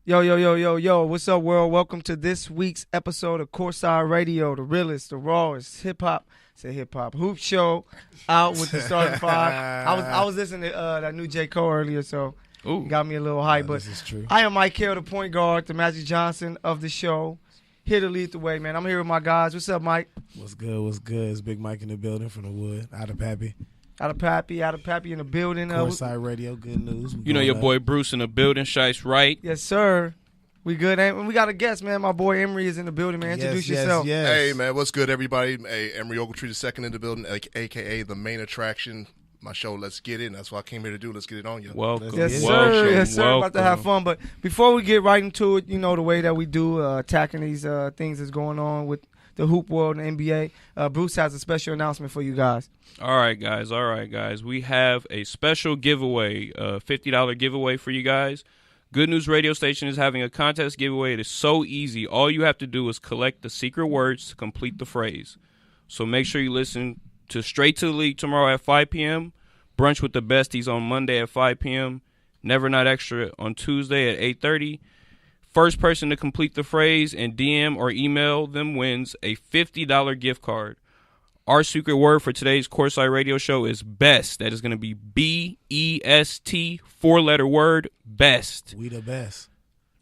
Yo, what's up, world? Welcome to this week's episode of Courtside Radio, the realest, the rawest hip-hop hoop show out with the starting five. I was listening to that new J. Cole earlier, so got me a little hype. But this is true. I am Mike Hill, the point guard, the Magic Johnson of the show, here to lead the way, man. I'm here with my guys. What's up, Mike? What's good? It's Big Mike in the building from the Wood, out of Pappy. Out of Pappy in the building. Courtside Radio, good news. You know your boy Bruce in the building, Shice right? Yes, sir. We good, and we got a guest, man. My boy Emery is in the building, man. Introduce yourself. Yes. Hey, man, what's good, everybody? Hey, Emery Ogletree II in the building, a.k.a. the main attraction. My show, Let's Get It, and that's what I came here to do. Let's get it on you. Welcome. Yes, sir. Welcome. Yes, sir. Welcome. About to have fun. But before we get right into it, you know, the way that we do, attacking these things that's going on with the hoop world and NBA, Bruce has a special announcement for you guys. All right, guys. We have a special giveaway, a $50 giveaway for you guys. Good News Radio Station is having a contest giveaway. It is so easy. All you have to do is collect the secret words to complete the phrase. So make sure you listen to Straight to the League tomorrow at 5 p.m., Brunch with the Besties on Monday at 5 p.m., Never Not Extra on Tuesday at 8:30. First person to complete the phrase and DM or email them wins a $50 gift card. Our secret word for today's Courtside Radio show is BEST. That is going to be B-E-S-T, four-letter word, BEST. We the best.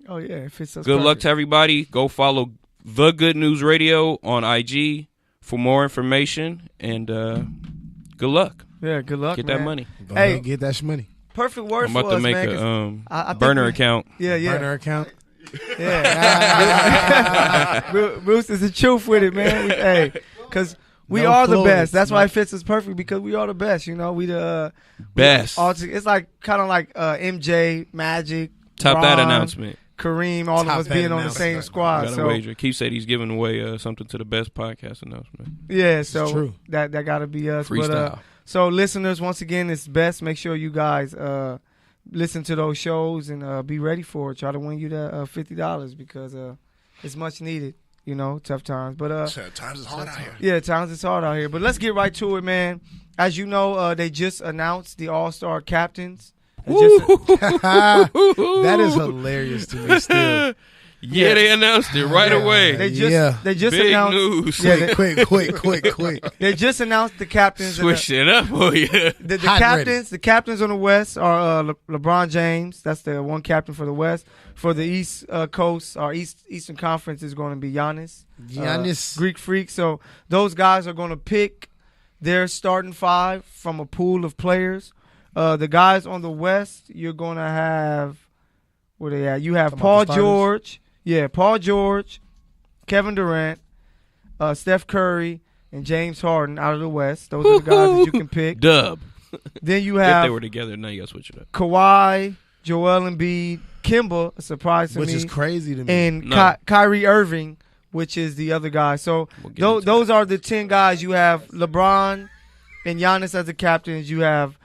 Oh, yeah. It fits us Good perfect. luck to everybody. Go follow The Good News Radio on IG for more information, and good luck. Yeah, good luck, Get man. that money. Go Hey. ahead, get that shmoney. Perfect word I'm for about to us, make man. a burner account. Yeah. Burner account. Yeah. Bruce is the truth with it, man. Hey, because we No are the floors. best. That's why it fits us perfect, because we are the best. You know, we the Best. It's like kind of like MJ, Magic, Top that Ron, announcement. Kareem, all Top of us that being on the same announcement. squad. Got a So wager. Keith said he's giving away something to the best podcast announcement. yeah, so true. that got to be us. Freestyle. But, so listeners, once again, it's best. Make sure you guys listen to those shows and be ready for it. Try to win you that $50 because it's much needed. You know, tough times. But Times is hard out here. yeah, times it's hard out here. But let's get right to it, man. As you know, they just announced the All-Star captains. That is hilarious to me still. Yeah, they announced it right away. They Yeah. just Big announced. news. Yeah, Quick. they just announced the captains. Switch it up for you. The Hot and captains, the captains on the West are LeBron James. That's the one captain for the West. For the East Coast, our Eastern Conference is going to be Giannis. Greek Freak. So those guys are going to pick their starting five from a pool of players. The guys on the West, you're going to have, where they at? You have Paul George. Yeah, Paul George, Kevin Durant, Steph Curry, and James Harden out of the West. Those are the guys that you can pick. Dub. Then you If have they were together, now you got to switch it up. Kawhi, Joel Embiid, Kimba, a surprise to Which me, is crazy to me. and No. Kyrie Irving, which is the other guy. So We'll get into those are the 10 guys. You have LeBron and Giannis as the captains. You have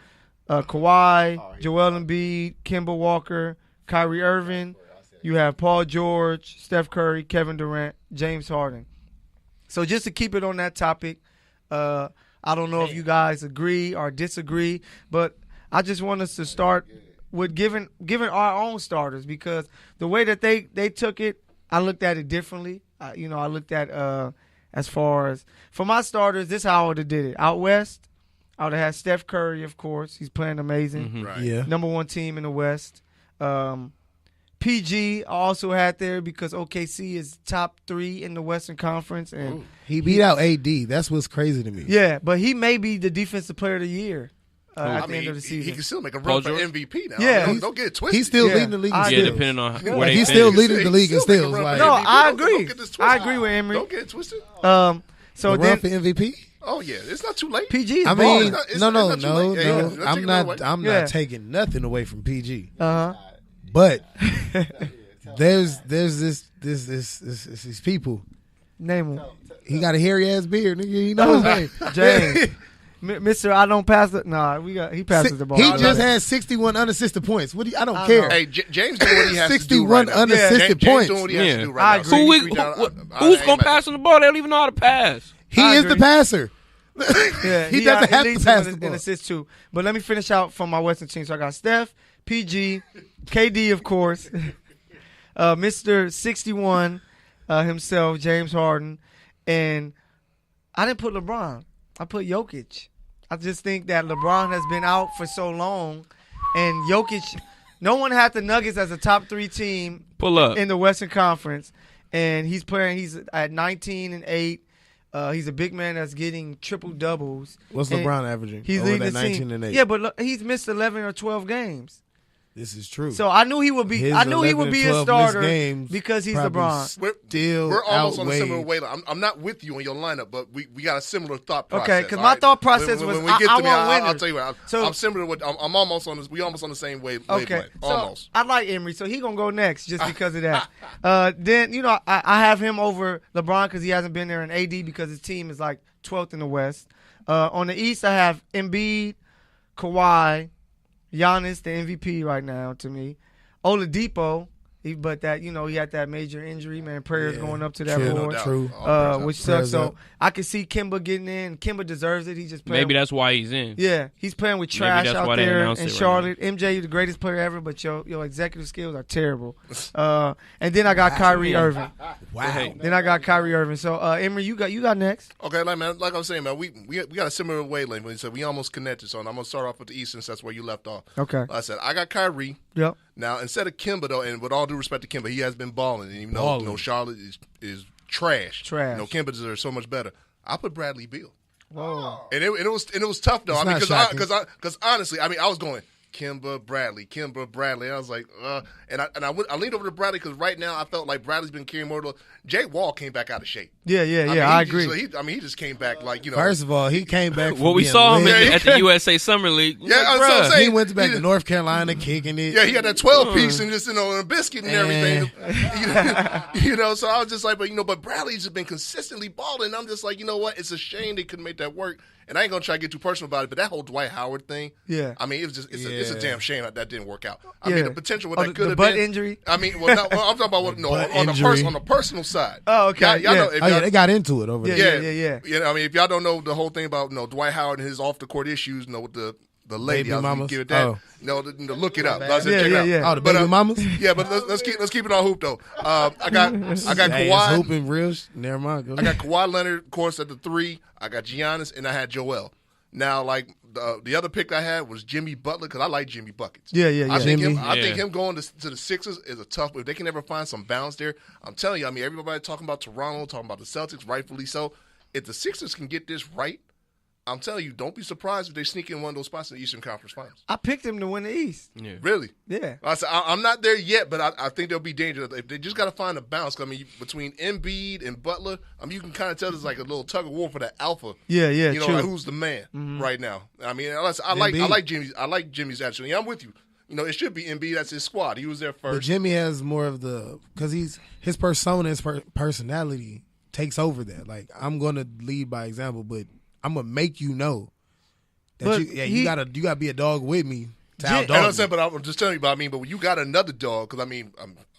Kawhi, Joel Embiid, Kimba Walker, Kyrie Irving. You have Paul George, Steph Curry, Kevin Durant, James Harden. So just to keep it on that topic, I don't know if you guys agree or disagree, but I just want us to start with giving our own starters, because the way that they took it, I looked at it differently. I looked at as far as for my starters, this is how I would have did it. Out West, I would have had Steph Curry, of course. He's playing amazing. Mm-hmm. Right. Yeah. Number one team in the West. PG I also had there because OKC is top 3 in the Western Conference. And He beat out AD. That's what's crazy to me. yeah, but he may be the defensive player of the year at I the mean, end of the he season. can still make a Paul run for George? MVP now. Yeah. Don't get it twisted. He's still Yeah. leading the league in I Yeah, steals. depending on Yeah. where they He's still finish. leading the league in Still make a steals. run for Like, No, MVP. I Don't agree. get this I twisted. agree with Emery. Don't get it twisted. So the then run for MVP. Oh yeah, it's not too late. PG is I balling. mean, It's no. not too late. Yeah, let's take I'm it not. away. I'm Yeah. not taking nothing away from PG. Uh-huh. But there's these people. Name him. He got a hairy ass beard, nigga. He knows his name. James. Mr. I don't pass it. Nah, he passes the ball. He I love just it. had 61 unassisted points. What do you, I don't I care. know. Hey, James doing what he has to do 61 right now. unassisted James points. doing what he has to do I right now. agree. Who's going to pass on the ball? They don't even know how to pass. He I is the agree. passer. Yeah, he doesn't have to leads pass him the in ball. assists too. But let me finish out from my Western team. So I got Steph, PG, KD, of course. Mr. 61 himself, James Harden. And I didn't put LeBron. I put Jokic. I just think that LeBron has been out for so long. And Jokic, no one had the Nuggets as a top 3 team in the Western Conference. And he's at 19-8. He's a big man that's getting triple doubles. What's LeBron averaging? He's leading the 19-8. Yeah, but he's missed 11 or 12 games. This is true. So I knew he would be. I knew he would be a starter because he's LeBron. We're almost on a similar wavelength. I'm not with you on your lineup, but we got a similar thought process. Okay, because my thought process was when we get to me, want I'll tell you what. I'm similar with. I'm almost on this. We almost on the same wavelength. Okay, almost. I like Emery, so he gonna go next just because of that. Then I have him over LeBron because he hasn't been there in AD because his team is like 12th in the West. On the East, I have Embiid, Kawhi, Giannis, the MVP right now to me. Oladipo, but that he had that major injury, man. Prayers going up to that boy. True. Which sucks. So I can see Kimba getting in. Kimba deserves it. He just playing. Maybe that's why he's in. Yeah, he's playing with trash out there in Charlotte. MJ, you're the greatest player ever, but your executive skills are terrible. And then I got Kyrie Irving. Wow. Then I got Kyrie Irving. So Emery, you got next. Okay, like I was saying, man, we got a similar wavelength. When you said we almost connected, so I'm gonna start off with the East since that's where you left off. Okay. Like I said I got Kyrie. Yep. Now instead of Kimba though, and with all due respect to Kimba, he has been balling, and even though Charlotte is trash. Kimba deserves so much better. I put Bradley Beal. Whoa. And it was tough though. It's Because honestly, I was going Kimba Bradley. And I was like, and I leaned over to Bradley because right now I felt like Bradley's been carrying more. Jay Wall came back out of shape. Yeah. I agree. He just came back like First of all, he came back. Well, we saw him at the USA Summer League. Yeah, that's what I'm saying. He went back to North Carolina kicking it. Yeah, he got that 12-piece and just a biscuit and everything. So I was just like, but Bradley's just been consistently balling. I'm just like, you know what? It's a shame they couldn't make that work. And I ain't gonna try to get too personal about it, but that whole Dwight Howard thing. Yeah. I mean, it's a damn shame that didn't work out. I mean, the potential what that could have been. The butt injury. I mean, I'm talking about on the personal side. Oh, okay. Y'all know, they got into it over there. Yeah. I mean, if y'all don't know the whole thing about Dwight Howard and his off the court issues, with the lady, I was gonna give it that. Look it up. Oh, the baby mamas. Yeah, but let's keep it on hoop though. I got Kawhi. Hooping real. Never mind. I got Kawhi Leonard, of course, at the 3. I got Giannis, and I had Joel. Now, like the other pick I had was Jimmy Butler because I like Jimmy buckets. Yeah. I think him going to the Sixers is a tough. If they can ever find some balance there, I'm telling you. I mean, everybody talking about Toronto, talking about the Celtics, rightfully so. If the Sixers can get this right, I'm telling you, don't be surprised if they sneak in one of those spots in the Eastern Conference Finals. I picked them to win the East. Yeah. Really? Yeah. I said, I'm not there yet, but I think there'll be danger. If they just got to find a balance. I mean, between Embiid and Butler, I mean, you can kind of tell there's like a little tug of war for that alpha. Yeah. True. Like who's the man right now? I mean, I like Jimmy's actually. I'm with you. It should be Embiid. That's his squad. He was there first. But Jimmy has more of because his persona, his personality takes over that. Like, I'm going to lead by example, but I'm going to make you know that you gotta be a dog with me. But I'm just telling you. But when you got another dog, because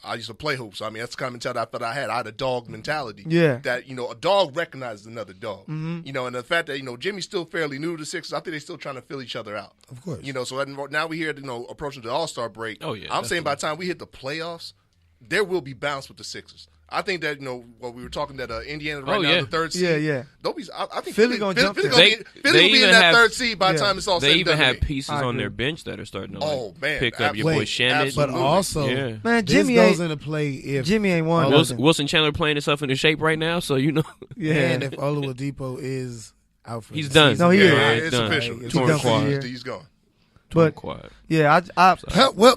I used to play hoops. So that's the kind of mentality I thought I had. I had a dog mentality. Yeah. That a dog recognizes another dog. Mm-hmm. And the fact that Jimmy's still fairly new to the Sixers, I think they're still trying to fill each other out. Of course. So now we hear approaching the All-Star break. Oh yeah. I'm saying by the time we hit the playoffs, there will be balance with the Sixers. I think that what we were talking that Indiana right now the third seed. Yeah. I think Philly gonna jump. Philly will be in that third seed by the time it's all said They and done. even have pieces on their bench that are starting to pick up your boy Shamit. But also, man, Jimmy goes into play if Jimmy ain't won. Wilson Chandler playing himself into shape right now, so and if Oladipo is out for he's done. No, he is. It's official. He's gone. But yeah,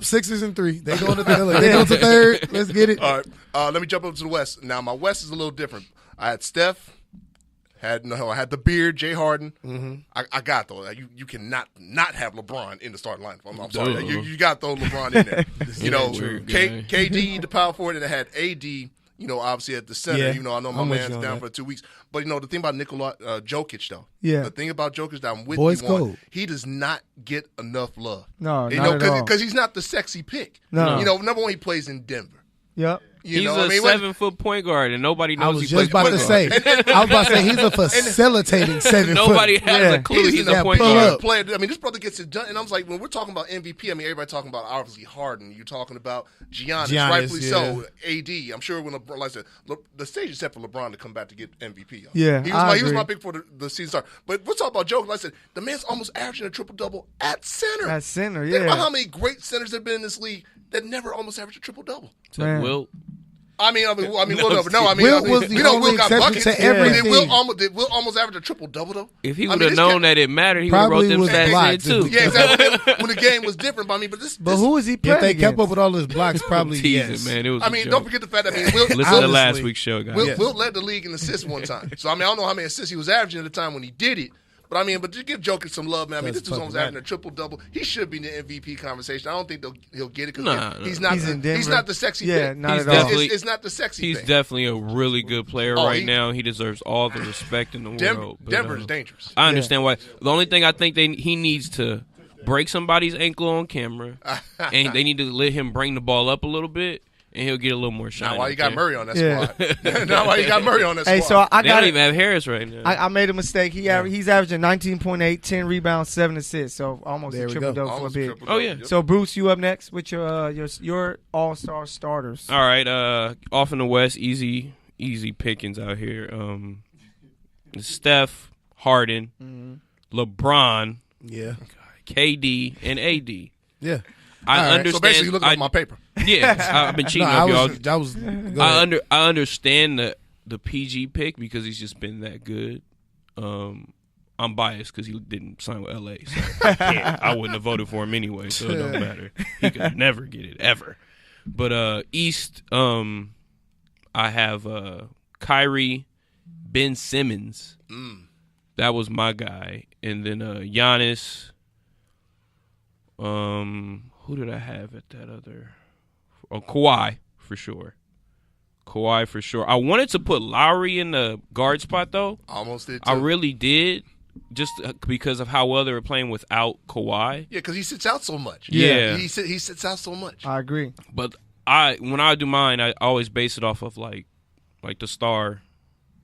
Sixers and 3. They going to third. They go to third. Let's get it. All right. Let me jump up to the West. Now my West is a little different. I had Steph. I had the beard, Jay Harden. Mm-hmm. I got though. You cannot not have LeBron in the starting lineup. I'm sorry. You got to throw LeBron in there. KD, the power forward, and I had AD. Obviously at the center. Yeah. I know my man's down for 2 weeks. But the thing about Jokic though. Yeah. The thing about Jokic that I'm with Boy's you on, cold. he does not get enough love. No, not at all. Because he's not the sexy pick. No. Number one, he plays in Denver. Yep. He's a 7-foot point guard, and nobody knows. I was just about to say. He's a facilitating 7 foot. Nobody has a clue he's a point guard. Player. I mean, this brother gets it done, and I was like, when we're talking about MVP, I mean, everybody talking about obviously Harden. You're talking about Giannis, rightfully so. AD. I'm sure when LeBron, like I said, the stage is set for LeBron to come back to get MVP. Yeah, he was my pick for the season start. But we're talking about Joe. Like I said, the man's almost averaging a triple double at center. At center, Think about how many great centers have been in this league that never almost averaged a triple double. Wilt. I mean, Wilt was the only exception to everything. Did Wilt almost average a triple double though? If he would have known that it mattered, he would have wrote them stats in too. Yeah, exactly. When the game was different, but who is he playing? If they kept up with all his blocks, probably yes. Man, it was. Don't forget the fact that Wilt. Listen to last week's show, guys. Wilt led the league in assists one time. So I don't know how many assists he was averaging at the time when he did it. But just give Joker some love, man. This dude's almost having a triple double. He should be in the MVP conversation. I don't think he'll get it because he's not the sexy pick. Not at all. It's not the sexy. He's definitely a really good player right now. He deserves all the respect in the world. But, Denver's dangerous. I understand why. The only thing I think he needs to break somebody's ankle on camera, and they need to let him bring the ball up a little bit. And he'll get a little more shine. Now, why you got Murray on that squad? Now, why you got Murray on that squad? Hey, so they don't even have Harris right now. I made a mistake. He's averaging 19.8, 10 rebounds, 7 assists. So almost a triple double for Big. Oh yeah. So Bruce, you up next with your all-star starters. All right. Off in the West, easy pickings out here. Steph, Harden, LeBron, KD, and AD. Yeah. I understand. So basically, you look at my paper. Yeah, I've been cheating on y'all. I understand the PG pick because he's just been that good. I'm biased because he didn't sign with LA, so I wouldn't have voted for him anyway. So it don't matter. He could never get it ever. But East, I have Kyrie, Ben Simmons. That was my guy, and then Giannis. Who did I have at that other? Kawhi for sure. I wanted to put Lowry in the guard spot though. Almost did too. I really did, just because of how well they were playing without Kawhi. Yeah, because he sits out so much. Yeah. He sits out so much. I agree. But when I do mine, I always base it off of like the star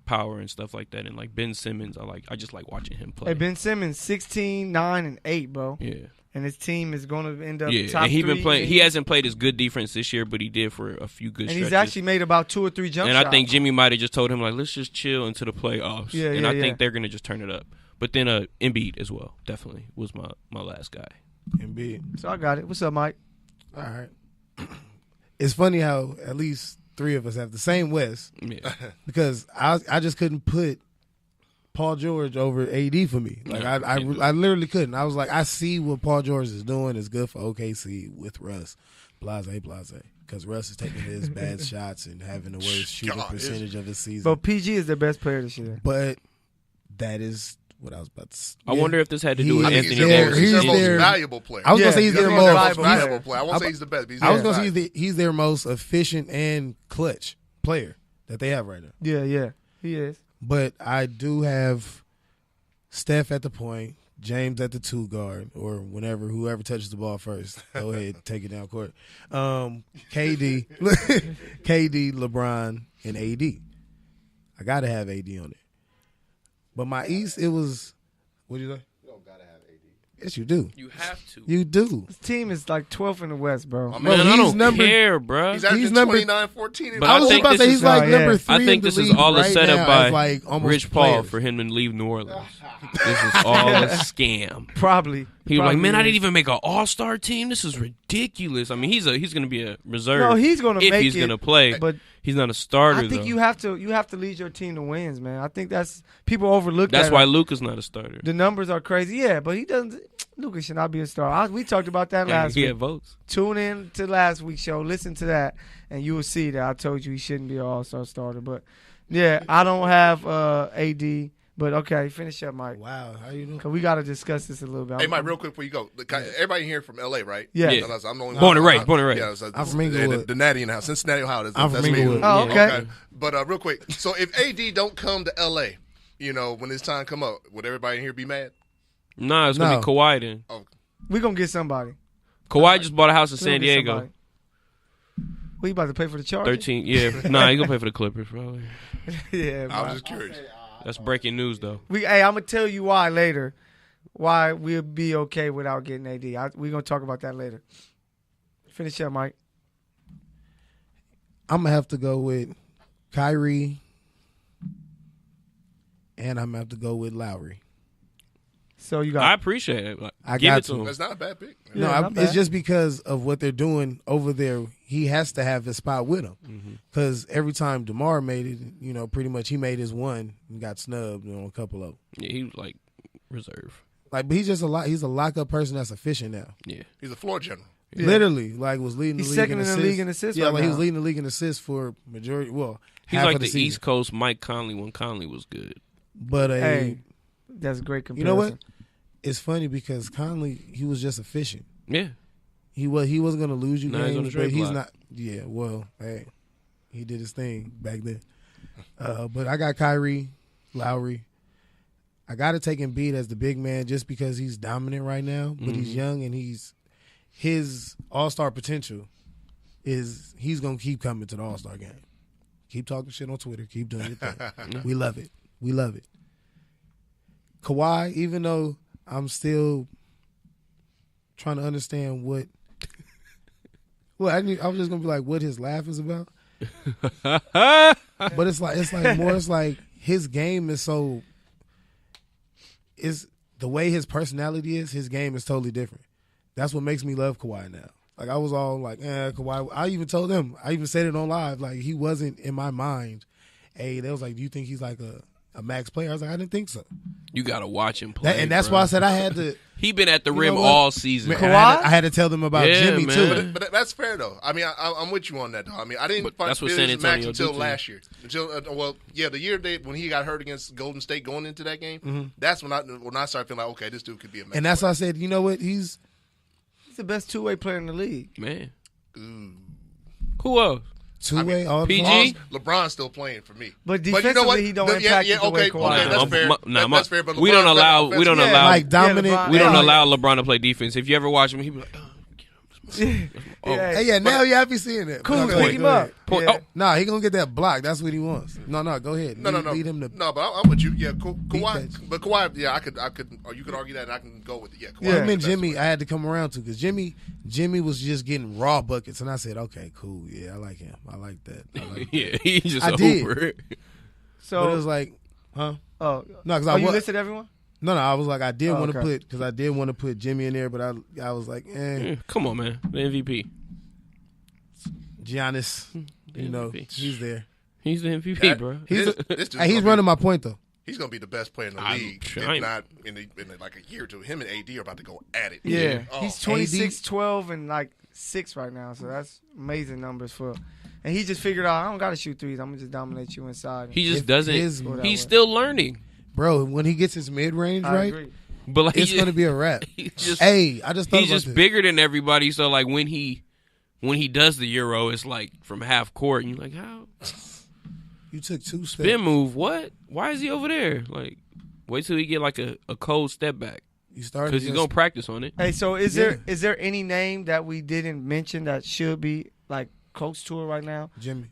power and stuff like that. And like Ben Simmons, I just like watching him play. Hey, Ben Simmons, 16, 9, and 8, bro. Yeah. And his team is going to end up and top 3. been playing. He hasn't played as good defense this year, but he did for a few good stretches. And he's actually made about 2 or 3 jump shots. And I think Jimmy might have just told him, like, let's just chill into the playoffs. I think they're going to just turn it up. But then Embiid as well, definitely, was my last guy. Embiid. So I got it. What's up, Mike? All right. It's funny how at least 3 of us have the same West. Yeah. Because I just couldn't put Paul George over AD for me. Like I literally couldn't. I was like, I see what Paul George is doing is good for OKC with Russ. Blase. Because Russ is taking his bad shots and having the worst shooting percentage of his season. But PG is the best player this year. But that is what I was about to say. I wonder if this had to do with Anthony Davis. Davis. He's their most valuable player. I was going to say he's their most valuable player. I won't say he's the best. But I was going to say he's their most efficient and clutch player that they have right now. Yeah, he is. But I do have Steph at the point, James at the 2 guard, or whoever touches the ball first, go ahead, take it down court. KD, LeBron, and AD. I got to have AD on it. But my East, it was, what did you say? You don't got to have AD. Yes, you do. You have to. You do. His team is like 12th in the West, bro. Man, I don't care, bro. He's averaging 29, 14. But I was about to say he's like number 3 I think this is all a setup by Rich Paul players. for him to leave New Orleans. This is all a scam. Probably. He was like, man, I didn't even make an all-star team. This is ridiculous. I mean, he's going to be a reserve. No, he's going to make it. If he's going to play, but he's not a starter. I think you have to lead your team to wins, man. I think that's people overlook that. That's why Luka's not a starter. The numbers are crazy, yeah, but he doesn't. Luka should not be a star. We talked about that last week. He had votes. Tune in to last week's show. Listen to that, and you will see that I told you he shouldn't be an all-star starter. But yeah, I don't have AD. But okay, finish up, Mike. Wow, how you doing? Cause we got to discuss this a little bit. Hey, Mike, real quick before you go. Everybody here from LA, right? Yeah. I'm the only Born and raised. Yeah, I'm from Inglewood. The Natty in the house. Cincinnati, Ohio. I'm from me. Inglewood. Oh, okay. But real quick, so if AD don't come to LA, when his time come up, would everybody in here be mad? Nah, it's going to be Kawhi then. We're going to get somebody. Kawhi just bought a house in San Diego. We about to pay for the Chargers? 13. Yeah, nah, he gonna pay for the Clippers probably. Yeah, I was man. just curious. That's breaking news though. Hey, I'm gonna tell you why later. Why we'll be okay without getting AD. We're gonna talk about that later. Finish up, Mike. I'm gonna have to go with Kyrie, and I'm gonna have to go with Lowry. So you I got appreciate it. Like, I give got it to to. him. That's not a bad pick. No, Yeah, not bad. it's just because of what they're doing over there. He has to have his spot with him because every time DeMar made it, pretty much he made his one and got snubbed on a couple of them. Yeah, he was like reserve. Like, but he's just he's a lockup person that's efficient now. Yeah. He's a floor general. Yeah. Literally, like was leading He's the league second in in the assists. league in assists Yeah, right like he was now. leading the league in assists for majority. Well, He's half like of the season. East Coast Mike Conley when Conley was good. But Hey, that's a great you comparison. know what? It's funny because Conley, he was just efficient. Yeah. He wasn't going to lose you Now he's on games, the but trade he's block. not. Yeah, well, hey, he did his thing back then. But I got Kyrie, Lowry. I got to take Embiid as the big man just because he's dominant right now, but he's young and his all-star potential he's going to keep coming to the all-star game. Keep talking shit on Twitter. Keep doing your thing. We love it. We love it. Kawhi, even though I'm still trying to understand what well, I was just gonna be like what his laugh is about. But it's like his game is so is the way his personality is, his game is totally different. That's what makes me love Kawhi now. Like I was all like, Kawhi. I even told them, I even said it on live, like he wasn't in my mind. Hey, they was like, do you think he's like a max player? I was like, I didn't think so. You gotta watch him play. And that's bro. why I said I had to. He been at the You rim know what? all season. Man, Kawhi? I had to tell them about Yeah, Jimmy man. too. But that's fair though. I mean, I'm with you on that though. I mean, I didn't But that's what feel San his max Antonio until do to last year. The year when he got hurt against Golden State going into that game. That's when I started feeling like, okay, this dude could be a max. And that's why I said, you know what? He's He's the best two-way player in the league. Man. Who else? two-way all the PG? time. LeBron's still playing for me. But you know defensively, what? he don't impact it the way Kawhi Okay, does. that's fair. That's fair. But we don't LeBron's allow. better We don't offensively. Yeah. allow. Like dominant. LeBron- We don't Yeah. allow LeBron to play defense. If you ever watch him, he be like, oh, get him. Yeah. Hey, yeah, now you have to be seeing it. Cool, Go pick him go up. ahead. Point. Yeah. Oh, Nah, he gonna get that block. That's what he wants. No, go ahead. No. Lead him to. No, but I'm with you. Yeah, Kawhi. Defense. But Kawhi, yeah, I could, or you could argue that, and I can go with it. Yeah, Kawhi. Yeah. Him and is the best Jimmy, player. I had to come around to because Jimmy was just getting raw buckets, and I said, okay, cool, yeah, I like him. I like that. I like that. yeah, he's just I a did. hooper. So, But it was like, huh? oh, No, because you listed everyone? No, I was like, I did want to okay. put Jimmy in there, but I was like, Yeah, come on, man. The MVP. Giannis, The you know, MVP. he's there. He's the MVP, That- bro. He's This dude's Hey, he's gonna be- running my point though. He's gonna be the best player in the I'm league. sure If I ain't- not in like a year or two. Him and AD are about to go at it. Yeah. Oh, He's 26, 12, and like 6 right now. So that's amazing numbers for. And he just figured out, I don't got to shoot threes. I'm going to just dominate you inside. He just If doesn't. his- He's still learning. Bro, when he gets his mid range I right, agree. But like, it's gonna be a wrap. He's just, Hey, I just thought he's about just this. bigger than everybody. So like when he does the Euro, it's like from half court, and you're like, how? You took 2 steps. Spin move? What? Why is he over there? Like, wait till he get like a cold step back You started because he's gonna practice on it. Hey, so is there any name that we didn't mention that should be like close to it right now? Jimmy.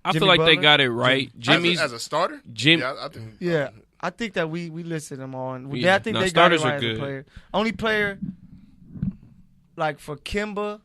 I Jimmy feel like they Butler? got it right. Jimmy's as a starter. Jim. Yeah, I think. Yeah, I think that we listed them all. And Yeah. I think No, they got it starters are right as a good. player. Only player, like for Kimba,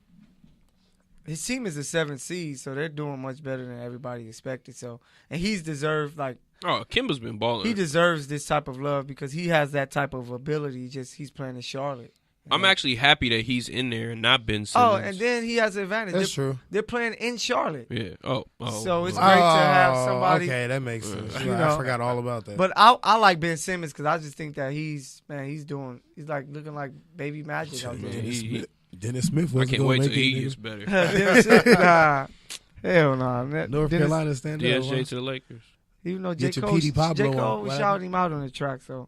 his team is a 7th seed, so they're doing much better than everybody expected. So, and he's deserved Oh, Kimba's been balling. he deserves this type of love because he has that type of ability. Just he's playing in Charlotte. I'm actually happy that he's in there and not Ben Simmons. Oh, and then he has an advantage. That's true. They're playing in Charlotte. yeah. Oh. So it's great to have somebody. Okay, that makes sense. You I know. forgot all about that. But I like Ben Simmons because I just think that he's like looking like baby magic out there. Man, he- Dennis Smith I wasn't can't gonna wait make till he it. gets nigga. better. Nah, hell no. North Carolina stand up. DSJ to the Lakers. Even though J. Get your Cole, P.D. Pablo J. Cole on. was What shouting him out on the track. So,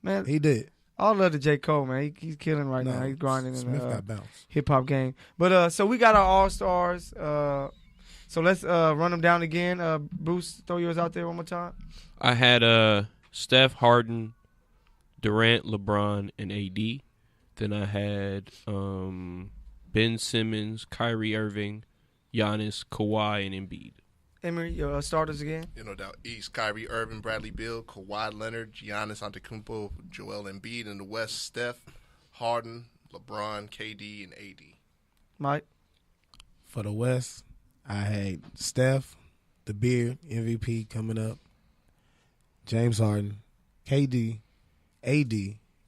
man, He did. all love to J. Cole, man. He's killing right No, now. He's grinding in Smith the got bounced. hip hop game. But so we got our all stars. So let's run them down again. Bruce, throw yours out there one more time. I had Steph, Harden, Durant, LeBron, and AD. Then I had Ben Simmons, Kyrie Irving, Giannis, Kawhi, and Embiid. Emery, your starters again? No doubt. East, Kyrie Irving, Bradley Beal, Kawhi Leonard, Giannis Antetokounmpo, Joel Embiid. In the West, Steph, Harden, LeBron, KD, and AD. Mike? For the West, I had Steph, the Beard, MVP coming up, James Harden, KD, AD.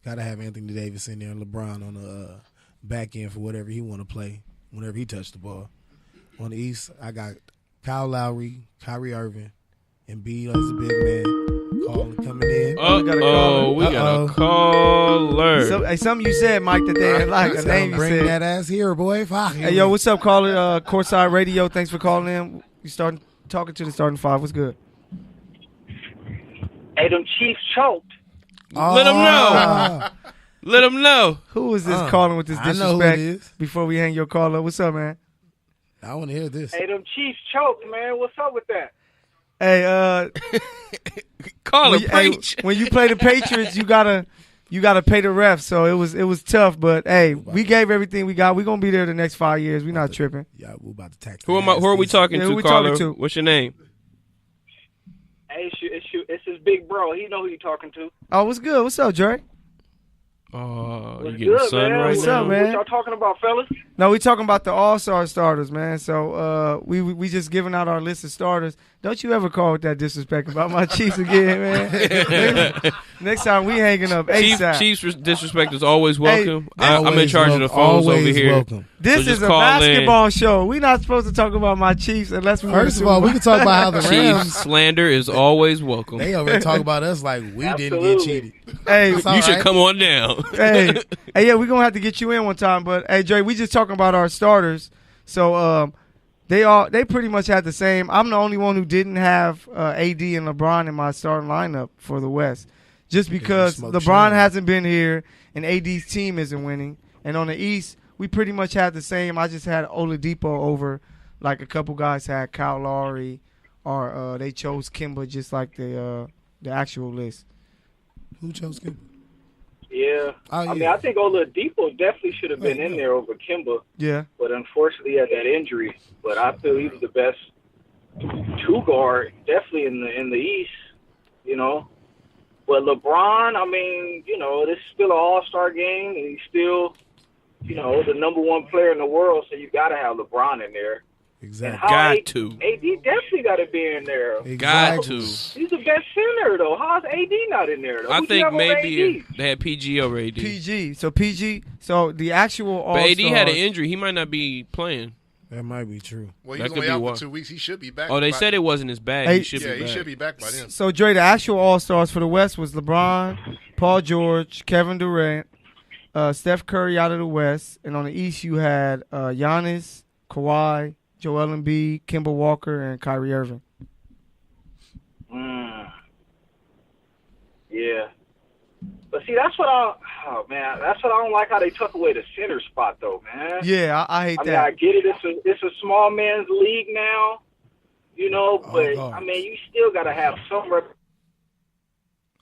Got to have Anthony Davis in there and LeBron on the back end for whatever he want to play whenever he touch the ball. On the East, I got Kyle Lowry, Kyrie Irving, Embiid as a big man. Calling coming in. We got a caller. So, something you said, Mike, that they didn't like. A name you Bring said. that ass here, boy. Fuck. Hey, yo, what's up, caller? Courtside Radio. Thanks for calling in. You starting talking to the starting five. What's good? Hey, them Chiefs choked. Let them know. Let them know. Who is this calling with this I know who it disrespect? is. Before we hang your call up, what's up, man? I want to hear this. Hey, them Chiefs choked, man. What's up with that? Hey, Call him, preach. when you play the Patriots, you gotta pay the refs. So it was tough, but hey, we gave everything we got. We gonna be there the next 5 years. We not tripping. Yeah, we're about to tax. Who are we talking Yeah, to, who we caller? talking to? What's your name? Hey, it's his big bro. He know who you talking to. Oh, what's good? What's up, Dre? Oh, you What's getting good, sun man? right What's now? up, man? What y'all talking about, fellas? No, we talking about the All-Star starters, man. So we just giving out our list of starters. Don't you ever call with that disrespect about my Chiefs again, man. Next time we hanging up ASAP. Chiefs disrespect is always welcome. Hey, I'm in charge of the phones over Always here. welcome. This So is just a call basketball show. We're not supposed to talk about my Chiefs unless we win the First of Super all, we Bowl. can talk about how the Chiefs Rams. slander is always welcome. They over there talk about us like we didn't get Absolutely. cheated. Hey, It's all You should right. come on down. hey, yeah, we're gonna have to get you in one time. But hey, Dre, we just talking about our starters. So they pretty much had the same. I'm the only one who didn't have AD and LeBron in my starting lineup for the West, just because smoke LeBron Shannon. hasn't been here and AD's team isn't winning. And on the East, we pretty much had the same. I just had Oladipo over, like a couple guys had Kyle Lowry, or they chose Kimba just like the actual list. Who chose Kimba? Yeah. Oh, I mean, yeah. I think Oladipo definitely should have been in there over Kimba, Yeah. but unfortunately he had that injury. But I feel he was the best two guard, definitely in the East, you know. But LeBron, I mean, you know, this is still an all-star game, and he's still, you know, the number one player in the world, so you got to have LeBron in there. Exactly. How Got to. AD definitely got to be in there. Got Exactly. to. He's the best center, though. How's AD not in there, though? I Who do you think have over maybe AD? they had PG over AD. PG. So PG. So the actual But AD All-Stars. had an injury. He might not be playing. That might be true. Well, That he's could only be out why. for 2 weeks. He should be back. Oh, they by- said it wasn't as bad. Hey, He should Yeah, be he back. should be back by then. So Dre, the actual All-Stars for the West was LeBron, Paul George, Kevin Durant, Steph Curry out of the West, and on the East you had Giannis, Kawhi, Joel Embiid, Kemba Walker, and Kyrie Irving. Yeah. But see, that's what I don't like how they took away the center spot, though, man. Yeah, I hate I mean, that. I get it. It's a small man's league now, you know. But God. I mean, you still got to have some rep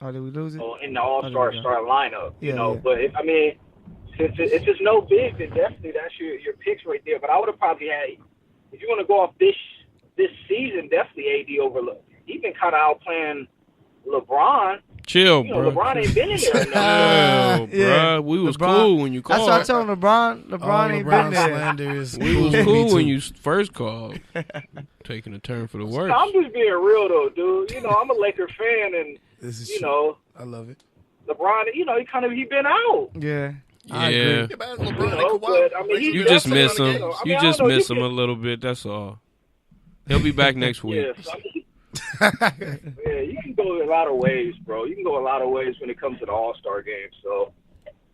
Oh, did we lose it? in the All-Star Yeah. start lineup, you Yeah, know. yeah. But I mean, since if it's no big, then definitely that's your picks right there. But I would have probably had, if you want to go off this season, definitely AD over. He's been kind of outplaying LeBron. Chill, You know, bro. LeBron ain't been in there enough. Chill, Yeah. bro. We was LeBron- cool when you That's called. what I told LeBron. LeBron ain't been there. slander is We was Me cool too. when you first called. Taking a turn for the worse. I'm just being real though, dude. You know, I'm a Laker fan, and This is you true. know, I love it. LeBron. You know, he been out. Yeah. Yeah. Yeah, but LeBron You and know, Kawhi, but, I mean, Lakers he You been just definitely miss gonna him. get him. I mean, You I just don't know, miss you him a can- little bit. That's all. He'll be back next week. Yeah, so, yeah, you can go a lot of ways, bro. You can go a lot of ways when it comes to the All-Star game. So,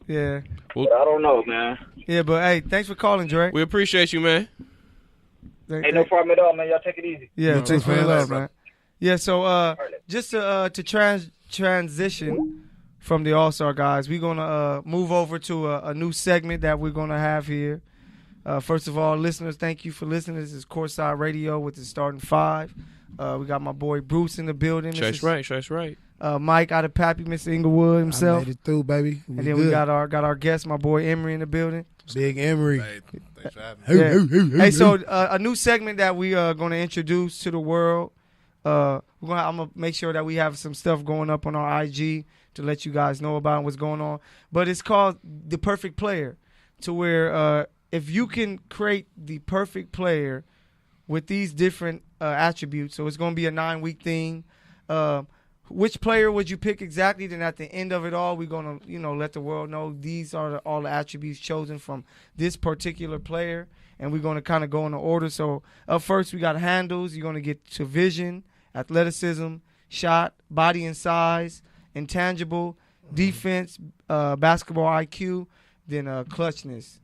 Yeah. but I don't know, man. Yeah, but hey, thanks for calling, Dre. We appreciate you, man. Hey, no problem at all, man. Y'all take it easy. Yeah, No, thanks for man. the love, man. Yeah, so just to transition from the All-Star guys, we're gonna move over to a new segment that we're gonna have here. First of all, listeners, thank you for listening. This is Courtside Radio with the starting five. We got my boy Bruce in the building. That's right. That's right. Mike out of Pappy, Mr. Inglewood himself. I made it through, baby. And then we got our guest, my boy Emery, in the building. Big Emery. Hey, thanks for having me. Yeah. Hey, so a new segment that we are going to introduce to the world. I'm gonna make sure that we have some stuff going up on our IG to let you guys know about what's going on. But it's called The Perfect Player, to where if you can create the perfect player with these different attributes, so it's going to be a 9-week thing. Which player would you pick exactly? Then at the end of it all, we're going to let the world know these are all the attributes chosen from this particular player, and we're going to kind of go in the order. So up first, we got handles. You're going to get to vision, athleticism, shot, body and size, intangible, defense, basketball IQ, then clutchness.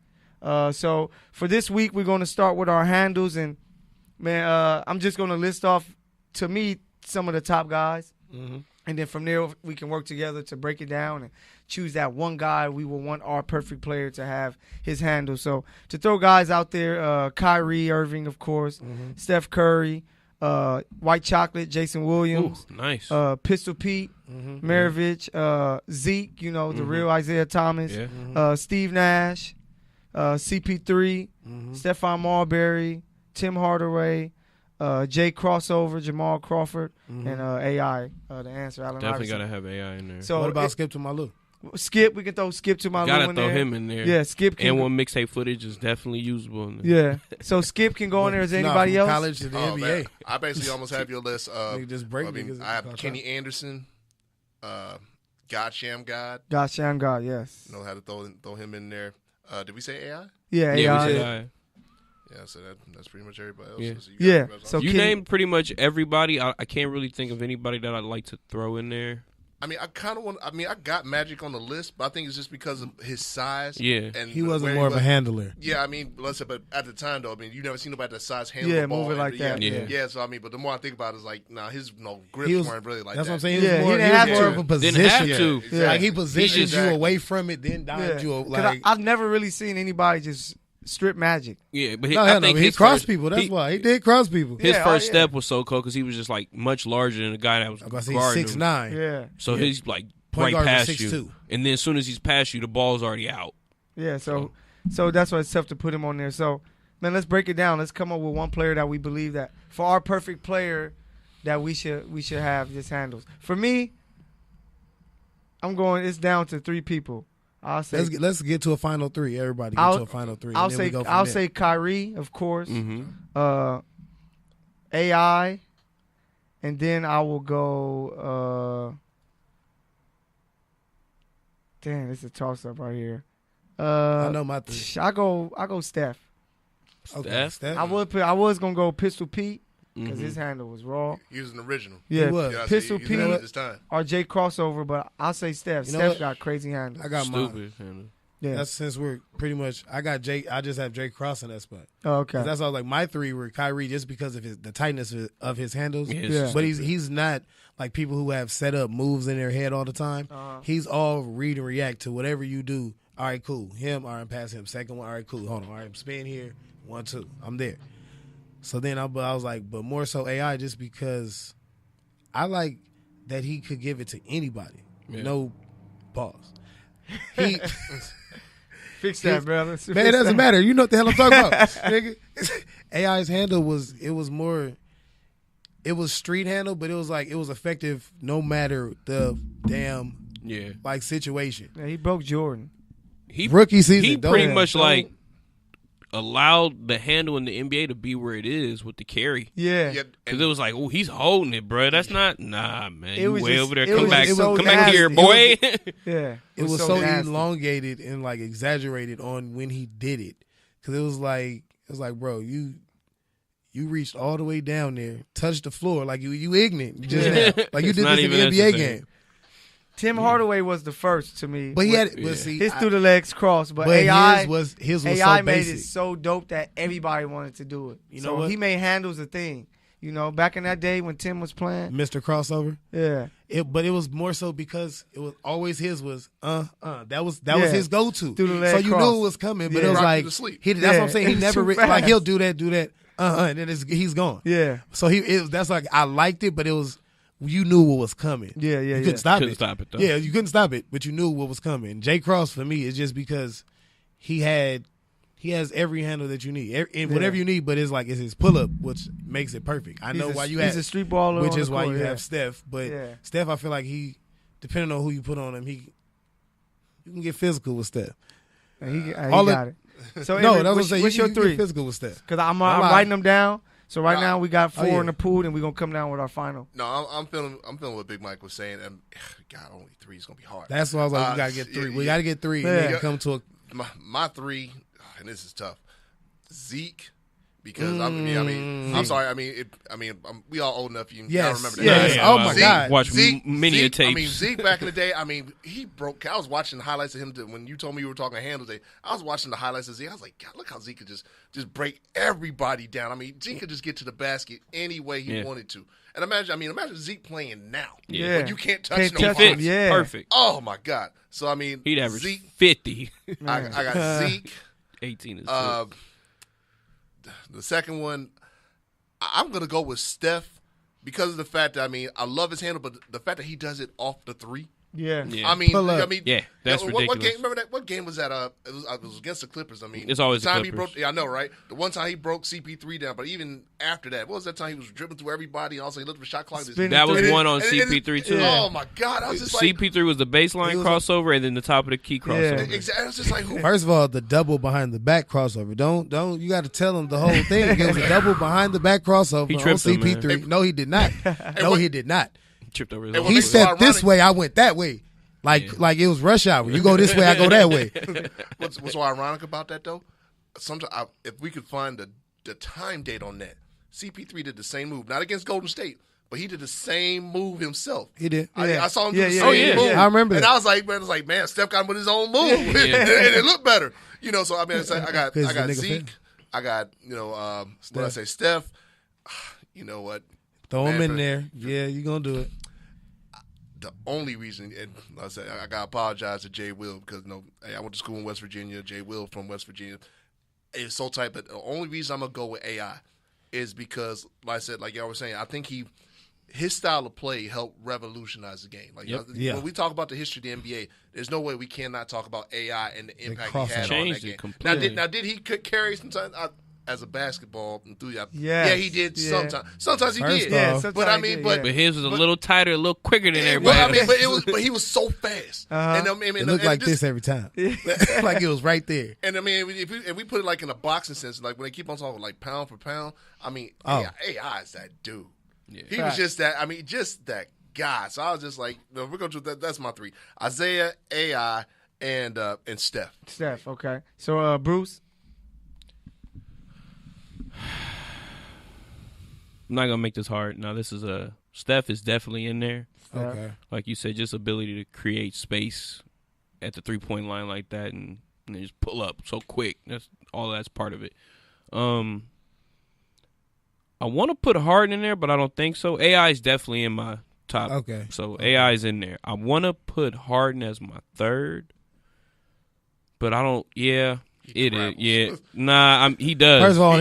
So for this week, we're going to start with our handles. And, man, I'm just going to list off, to me, some of the top guys. Mm-hmm. And then from there, we can work together to break it down and choose that one guy we will want our perfect player to have his handle. So to throw guys out there, Kyrie Irving, of course, Steph Curry, White Chocolate, Jason Williams. Ooh, nice. Pistol Pete, Maravich, Zeke, the real Isaiah Thomas, Steve Nash, CP3, Stephon Marbury, Tim Hardaway, Jay Crossover, Jamal Crawford, and AI, the answer, Allen Definitely Iverson. got to have AI in there. So what about Skip to Malu? Skip, we can throw Skip to Malu Gotta in throw there. him in there. Yeah, Skip can and one mixtape footage is definitely usable in there. Yeah. So Skip can go in there as anybody else. College to the NBA. Man, I basically almost have your list of. Nigga just break I niggas have Kenny Anderson, God Sham God. God Sham God, yes. Know how to throw him in there. Did we say AI? Yeah, Yeah, AI. we said AI. Yeah, so that's pretty much everybody else. Yeah. So Yeah. So You Kenny- named pretty much everybody. I can't really think of anybody that I'd like to throw in there. I mean, I kind of want. I mean, I got Magic on the list, but I think it's just because of his size. Yeah. and He wasn't where more of a was. handler. Yeah, I mean, let's say, but at the time though, I mean, you never seen nobody that size handle Yeah, the ball. move it like that. Yeah. So I mean, but the more I think about it, it's like, his grips He was- weren't really like That's that. what I'm saying. Yeah, He was he more, didn't have more to. of a position. Didn't have to. Yeah, exactly. Like he positions Exactly. you away from it, then Yeah. dimes you. 'Cause Like I've never really seen anybody just strip Magic. Yeah, but no, I hell no, think he his crossed first, people. That's he- why he did cross people. His Yeah, first yeah. step was so cold because he was just like much larger than the guy that was I'm about to say guarding 6'9". him. Yeah. So he's like Point right guard was past you, 6'2". and then as soon as he's past you, the ball's already out. Yeah, so that's why it's tough to put him on there. So, man, let's break it down. Let's come up with one player that we believe that for our perfect player that we should have this handles. For me, it's down to 3 people. I'll say Let's get to a final 3. Everybody get I'll- to a final 3. I'll and then we say go from I'll there. say Kyrie, of course. Mm-hmm. AI, and then I will go. Damn, it's a toss up right here. I know my 3. I go Steph. Okay, Steph. I was gonna go Pistol Pete because Mm-hmm. his handle was raw. He was an original. Yeah, was. Yeah, Pistol he's ahead of Pete his time. or Jay Crossover, but I'll say Steph. You know Steph what? got crazy handles. I got mine. Stupid. Yeah. That's since we're pretty much. I got Jay. I just have Jay Cross in that spot. Oh, okay. 'Cause that's all. Like my 3 were Kyrie, just because of the tightness of his handles. Yeah. But he's not like people who have set up moves in their head all the time. He's all read and react to whatever you do. All right, cool. Him, all right, pass him. Second one, all right, cool. Hold on, all right, spin here. 1, 2, I'm there. So then I was like, but more so AI, just because I like that he could give it to anybody. Yeah. No pause. He. Fix that, brother. Man, it doesn't matter. You know what the hell I'm talking about, nigga. AI's handle was street handle, but it was effective no matter the damn situation. Yeah, he broke Jordan. Rookie season, He don't- pretty much don't- like allowed the handle in the NBA to be where it is with the carry. Yeah. Yeah, Because it was like, oh, he's holding it, bro. That's not, nah, man. It You was way just- over there. it Come was back. just so Come back here, nasty. boy. Yeah. It was so nasty. elongated and like exaggerated on when he did it, because it was like, bro, you reached all the way down there, touched the floor like you ignorant just now, like you It's did not this in the even NBA necessary. game. Tim Hardaway was the first to me. But he had, Yeah. but see, his through the legs cross, but but AI his was AI so made basic. it so dope that everybody wanted to do it. You so know what? he made handles a thing. You know, back in that day when Tim was playing. Mr. Crossover. Yeah. But it was more so because it was always his was that was Yeah. his go to. Through the leg So you cross. knew it was coming, but Yeah. it was Rock you like to sleep. that's Yeah. what I'm saying. He It's never too like fast. he'll do that, and then he's gone. Yeah. So that's like I liked it, but it was you knew what was coming. Yeah, You couldn't stop Couldn't it. stop it though. Yeah, you couldn't stop it, but you knew what was coming. Jay Cross for me is just because he has every handle that you need, and whatever you need. But it's his pull up, which makes it perfect. I know why you have he's a street baller, which on is the why court, you have Steph. But Steph, I feel like depending on who you put on him, you can get physical with Steph. He got it. So no, Avery, that's what I'm saying. What's your you can three? get physical with Steph. Because I'm writing them down. So now we got 4 in the pool, and we're gonna come down with our final. No, I'm feeling what Big Mike was saying, and God, only 3 is gonna be hard. That's why I was like, we gotta get 3. We gotta get 3 and then come to my 3, and this is tough. Zeke, because I'm sorry. We all old enough. You remember that. Yes. Oh my God. Watch Zeke, many tapes. Zeke back in the day. He broke. I was watching the highlights of him when you told me you were talking handles day. I was watching the highlights of Zeke. I was like, God, look how Zeke could just break everybody down. Zeke could just get to the basket any way he wanted to. And imagine Zeke playing now. Yeah, but you can't touch no Fits. ball. Yeah, Perfect. Oh my God. So he'd average Zeke, 50. I got Zeke. 18 is The second one, I'm going to go with Steph because of the fact that, I love his handle, but the fact that he does it off the 3. Yeah. That's ridiculous. What game? Remember that? What game was that? It was against the Clippers. It's always the time the Clippers. he broke. Yeah, I know, right? The one time he broke CP3 down, but even after that, what was that time he was dribbling through everybody? And also, he looked for shot clock. That was one on CP3 too. Oh my God! I was just like, CP3 was the baseline crossover, and then the top of the key crossover. Exactly. I was just like, First of all, the double behind the back crossover. Don't you got to tell him the whole thing. It was a double behind the back crossover He on tripped him, CP3. man. No, he did not. He did not. He tripped over his And own He foot. stepped this way, I went that way. Like it was rush hour. You go this way, I go that way. What's so ironic about that though? Sometimes if we could find the time date on that, CP3 did the same move, not against Golden State, but he did the same move himself. He did. I saw him do the same move. I remember and that. I was like, man, Steph got him with his own move, and it looked better. So it's like, I got Zeke, I got what I say, Steph. You know what? Throw him in there. Yeah, you gonna do it. The only reason, and like I said, I gotta apologize to Jay Will because I went to school in West Virginia. Jay Will from West Virginia. It's so tight, but the only reason I'm gonna go with AI is because, like I said, like y'all were saying, I think his style of play helped revolutionize the game. When we talk about the history of the NBA, there's no way we cannot talk about AI and the impact he had on that game. Completely. Now, did he carry sometimes? As a basketball enthusiast, yes. he did sometimes. Sometimes he First did. off, But his was a little tighter, a little quicker than everybody. But he was so fast. And it looked like this every time. Like it was right there. And if we put it like in a boxing sense, like when they keep on talking like pound for pound, AI is that dude. Yeah. He was just that. Just that guy. So I was just like, no, we're gonna do that. That's my 3: Isaiah, AI, and Steph. Steph. Okay. So Bruce. I'm not gonna make this hard. Now this is Steph is definitely in there. Okay. Like you said, just ability to create space at the 3-point line like that and just pull up so quick. That's part of it. I want to put Harden in there, but I don't think so. AI is definitely in my top. Okay. So AI is in there. I want to put Harden as my 3rd, but I don't. Yeah, it is. Yeah, nah. He does. First of all, on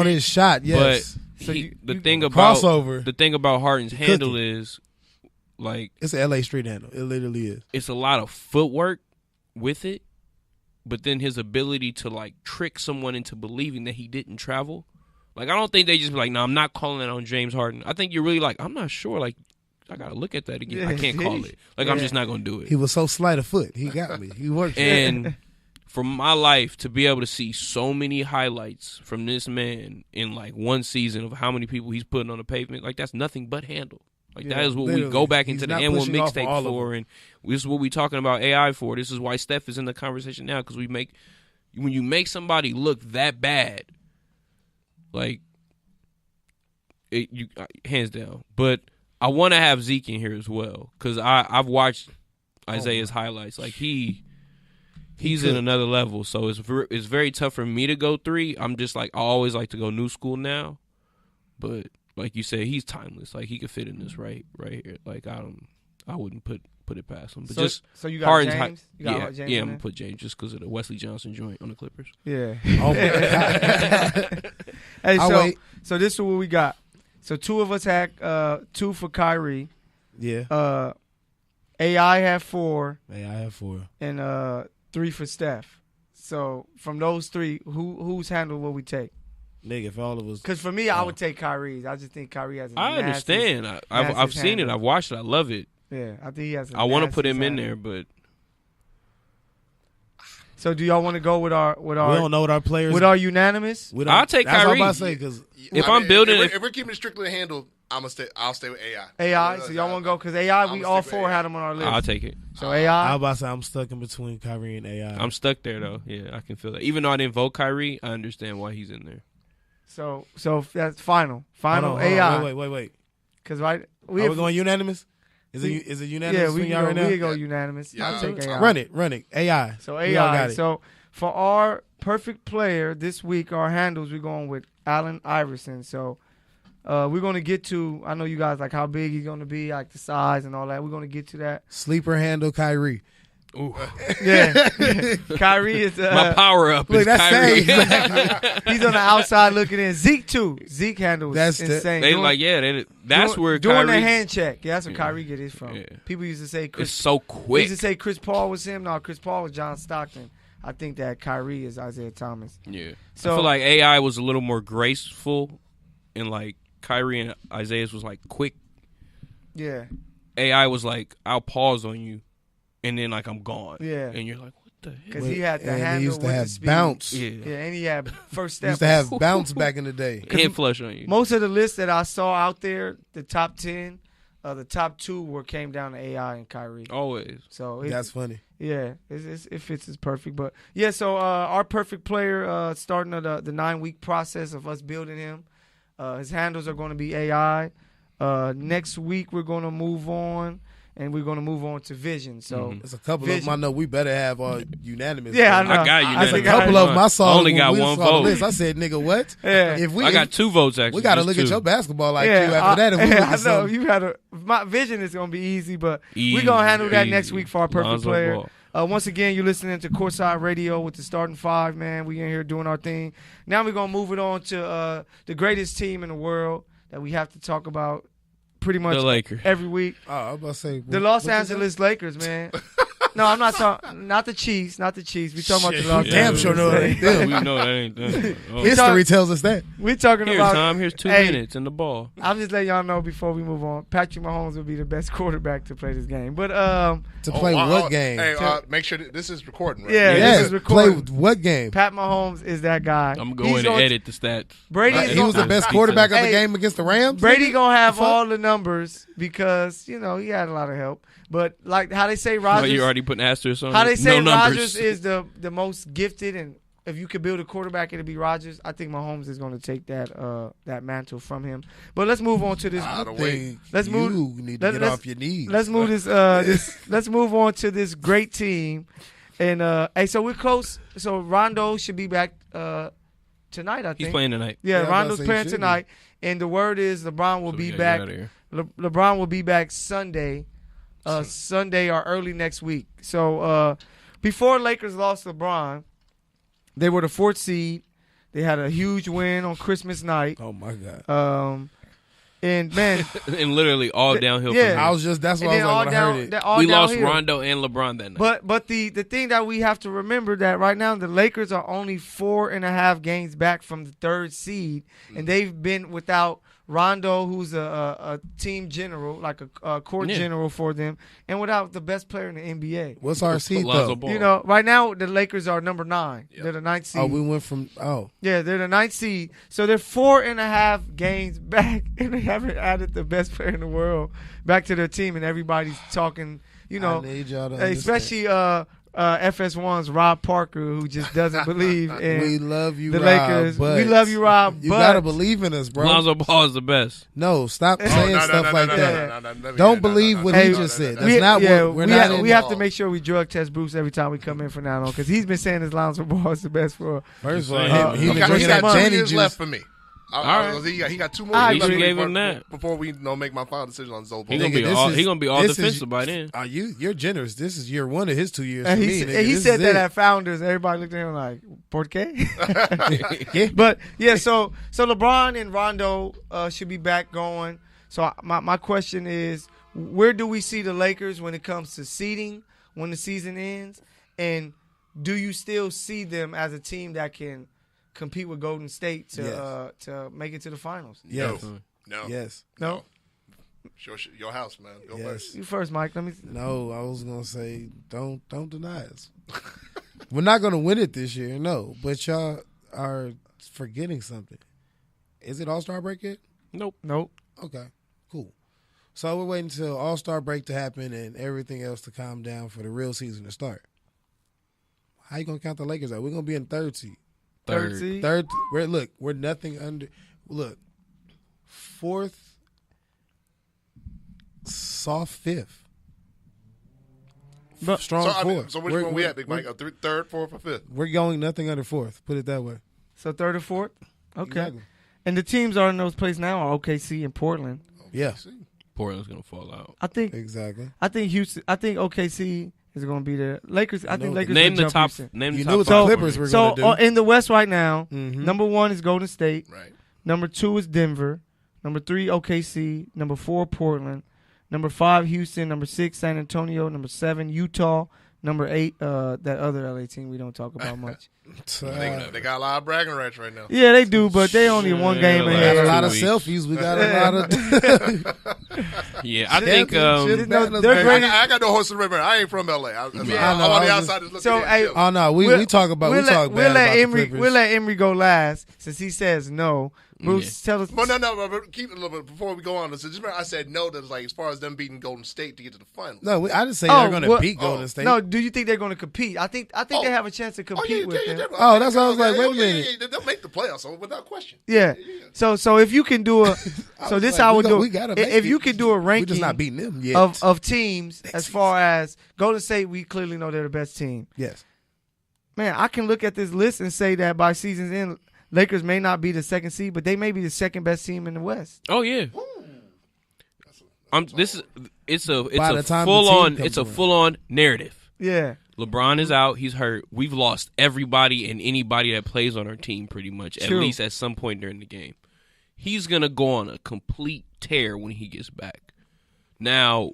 his shot, yes. But the thing about crossover. The thing about Harden's handle is, like, it's an LA street handle. It literally is. It's a lot of footwork with it, but then his ability to like trick someone into believing that he didn't travel. Like, I don't think they just be like, no, I'm not calling it on James Harden. I think you're really like, I'm not sure. Like, I gotta look at that again. I can't call it. Like, I'm just not gonna do it. He was so slight of foot. He got me. He worked. And for my life to be able to see so many highlights from this man in like one season of how many people he's putting on the pavement, like that's nothing but handle. Like that is what we go back into the N1 mixtape for, and this is what we talking about AI for. This is why Steph is in the conversation now, because when you make somebody look that bad, like hands down. But I want to have Zeke in here as well because I've watched Isaiah's highlights. Like he's in another level, so it's very tough for me to go 3. I'm just like, I always like to go new school now, but like you said, he's timeless. Like he could fit in this right here. Like I wouldn't put it past him. But so you got Harden's James? James I'm gonna put James just because of the Wesley Johnson joint on the Clippers. Yeah. Oh my God. Hey, so this is what we got. So 2 of us had 2 for Kyrie. Yeah. AI had 4. AI had 4. And 3 for Steph. So from those 3, whose handle will we take? Nigga, if all of us. Because for me, I would take Kyrie's. I just think Kyrie has. I understand. I've seen it. I've watched it. I love it. Yeah, I think he has. I want to put him in there, but. So do y'all want to go with our? We don't know what our players. With our unanimous. I'll take that's Kyrie. What I'm about to say, because if I'm building, if we're keeping it strictly handled, I'll stay with AI. AI. So y'all want to go because AI? We all 4 had him on our list. I'll take it. So AI. I'm about to say I'm stuck in between Kyrie and AI. I'm stuck there though. Yeah, I can feel that. Even though I didn't vote Kyrie, I understand why he's in there. So that's final Hold on, AI. Wait. Because right, Are we going unanimous? Is it unanimous? Yeah, we y'all right now? we go unanimous. Yeah. I'll take AI. Run it. AI. So We all AI. got it. So for our perfect player this week, our handles, we're going with Allen Iverson. So we're going to get to, I know you guys like how big he's going to be, like the size and all that. We're going to get to that. Sleeper handle Kyrie. Ooh. Yeah. Kyrie is. My power up Look, is that's Kyrie. exactly. He's on the outside looking in. Zeke, too. Zeke handles That's insane. That's where doing Kyrie. the hand check. Yeah, that's where Kyrie get his from. Yeah. People used to say It's Chris. so quick. Used to say Chris Paul was him. No, Chris Paul was John Stockton. I think that Kyrie is Isaiah Thomas. Yeah. So I feel like AI was a little more graceful, and like Kyrie and Isaiah's was like quick. Yeah. AI was like, I'll pause on you, and then like I'm gone. Yeah. And you're like, what the hell? Because he had the And handle he used to with the have speed. bounce. Yeah. Yeah, and he had first step. Used to have bounce back in the day. Head flush on you. Most of the lists that I saw out there, the top 10, the top 2 came down to AI and Kyrie. Always. So That's funny. yeah, it fits as perfect. But yeah, so our perfect player, starting the 9-week process of us building him. His handles are going to be AI. Next week we're going to move on. And we're going to move on to Vision. So There's a couple of them I know we better have unanimous. Yeah, I know. I got There's unanimous. a couple of them I saw. I only got when we one saw the vote. list, I said, nigga, what? Yeah. If we, I got 2 votes actually. we got to just look at 2. your basketball IQ yeah, after that. If we look I at know something. you had my Vision is going to be easy, but we're Easy, going to handle that easy. next week for our perfect Lonzo player. Ball. Once again, you're listening to Courtside Radio with the starting 5, man. We in here doing our thing. Now we're going to move it on to the greatest team in the world that we have to talk about pretty much The Lakers. every week. Oh, I was about to say The Los Angeles Lakers, man. No, I'm not talking. Not the Chiefs. Not the Chiefs. We talking about the Los Damn Angeles. sure know that ain't them. We know that ain't them. Oh. History tells us that. We talking Here's about. Tom. Here's 2 Hey. minutes and the ball. I'm just letting y'all know before we move on. Patrick Mahomes will be the best quarterback to play this game. But To play what game? Hey, make sure this is recording, right? Yeah, Yeah, this is play recorded. what game? Pat Mahomes is that guy. I'm going He's to gonna- edit the stats. Brady's He was the best quarterback of the Hey, game against the Rams. Brady gonna have The fuck? all the numbers because he had a lot of help. But like how they say Oh, Rodgers, you already putting asterisks on how it? they say no numbers. Rodgers is the most gifted, and if you could build a quarterback, it'd be Rodgers. I think Mahomes is going to take that mantle from him. But let's move on to this. Out I of way. think Let's you move- need to get let's- off your knees. Let's move this. Let's move on to this great team. And hey, so we're close. So Rondo should be back tonight. I think He's playing tonight. Yeah, Yeah, I was Rondo's about to say playing he should tonight. And the word is LeBron will So be we gotta back. get outta here. LeBron will be back Sunday. Sunday or early next week. So before Lakers lost LeBron, they were the 4th seed. They had a huge win on Christmas night. Oh my god! And man, And literally all downhill yeah. from I here. was just that's and what I then was all like when I heard down, it. that- all We lost downhill. Rondo and LeBron that night. But the thing that we have to remember that right now the Lakers are only 4.5 games back from the 3rd seed, and they've been without Rondo, who's a team general, like a court Yeah. general for them, and without the best player in the NBA. What's our seed Lonzo though? Ball. You know, right now the Lakers are number 9. Yep. They're the 9th seed. Oh, we went from Yeah, they're the 9th seed. So they're 4.5 games back, and they haven't added the best player in the world back to their team, and everybody's talking. You know, I need y'all to understand. especially FS1's Rob Parker, who just doesn't believe in we love you, the Rob, Lakers. but We love you, Rob. You but gotta believe in us, bro. Lonzo Ball is the best. No, stop saying no, stuff like that. no, let me Don't hear it. believe what Hey, he just said. That's we, not yeah, what we're we, not. ha- in- we have to make sure we drug test Bruce every time we come in from now on because he's been saying his Lonzo Ball is the best for. First of all, He he got- been he drinking got that 2 Jenny years juice. left for me. All right. He got 2 more I years left agree. for me Gave him that. before we make my final decision on Zobo. He gonna Nigga, be this all is- he gonna be all this is- defensive by then. You're generous. This is year 1 of his 2 years. And for he, me, and he This said is that it. at Founders. Everybody looked at him like, "Por qué?" Yeah. But yeah, so LeBron and Rondo should be back going. So my question is, where do we see the Lakers when it comes to seeding when the season ends? And do you still see them as a team that can compete with Golden State to make it to the finals? Yes. No. Yes. No? Your house, man. Go first. You first, Mike. Let me. No, I was gonna say don't deny us. We're not gonna win it this year, no. But y'all are forgetting something. Is it All-Star break yet? Nope. Okay, cool. So we're waiting until All-Star break to happen and everything else to calm down for the real season to start. How you gonna count the Lakers out? We're gonna be in third seed. Third. seed. We're nothing under. Look, fourth, soft fifth. Strong fourth. So which one we at, Big Mike? Third, fourth, or fifth? We're going nothing under fourth. Put it that way. So third or fourth? Okay. Exactly. And the teams are in those places now are OKC and Portland. Yeah. Portland's gonna fall out. I think Exactly. Houston. I think OKC is going to be there. Lakers. I think Lakers. Name will the jump top. Houston. Name the You top knew what the five. Clippers were So going to do. in the West right now, Mhm. number 1 is Golden State. Right. Number 2 is Denver. Number 3, OKC. Number 4, Portland. Number 5, Houston. Number 6, San Antonio. Number 7, Utah. Number 8, that other LA team we don't talk about much. They got a lot of bragging rights right now. Yeah, they do, but they only one game Yeah, We got a ahead. lot of 2 weeks. selfies. We got a lot of. Yeah, I think. they're great. I got no horse in the river. I ain't from LA. I'm on the outside. Looking So, at hey, it. Oh no, we talk about we talk bad about the Clippers. We'll let Emery go last since he says no. Bruce, tell us. Well, no, but keep it a little bit before we go on. So just remember, I said no. That like as far as them beating Golden State to get to the finals. No, I didn't say they're going to beat Golden State. No, do you think they're going to compete? I think they have a chance to compete with them. definitely. Oh, that's what I was like, wait a minute. Yeah, they'll make the playoffs so without question. Yeah. So if you can do a, so this like, how we we go- do. we gotta make If you it. can do a We're just ranking not beating them yet. of teams as far as Golden State, we clearly know they're the best team. Yes. Man, I can look at this list and say that by season's end, Lakers may not be the second seed, but they may be the second best team in the West. Oh yeah. It's a By the time the full team on comes around. full on narrative. Yeah. LeBron is out. He's hurt. We've lost everybody and anybody that plays on our team pretty much, at True. least at some point during the game. He's going to go on a complete tear when he gets back. Now,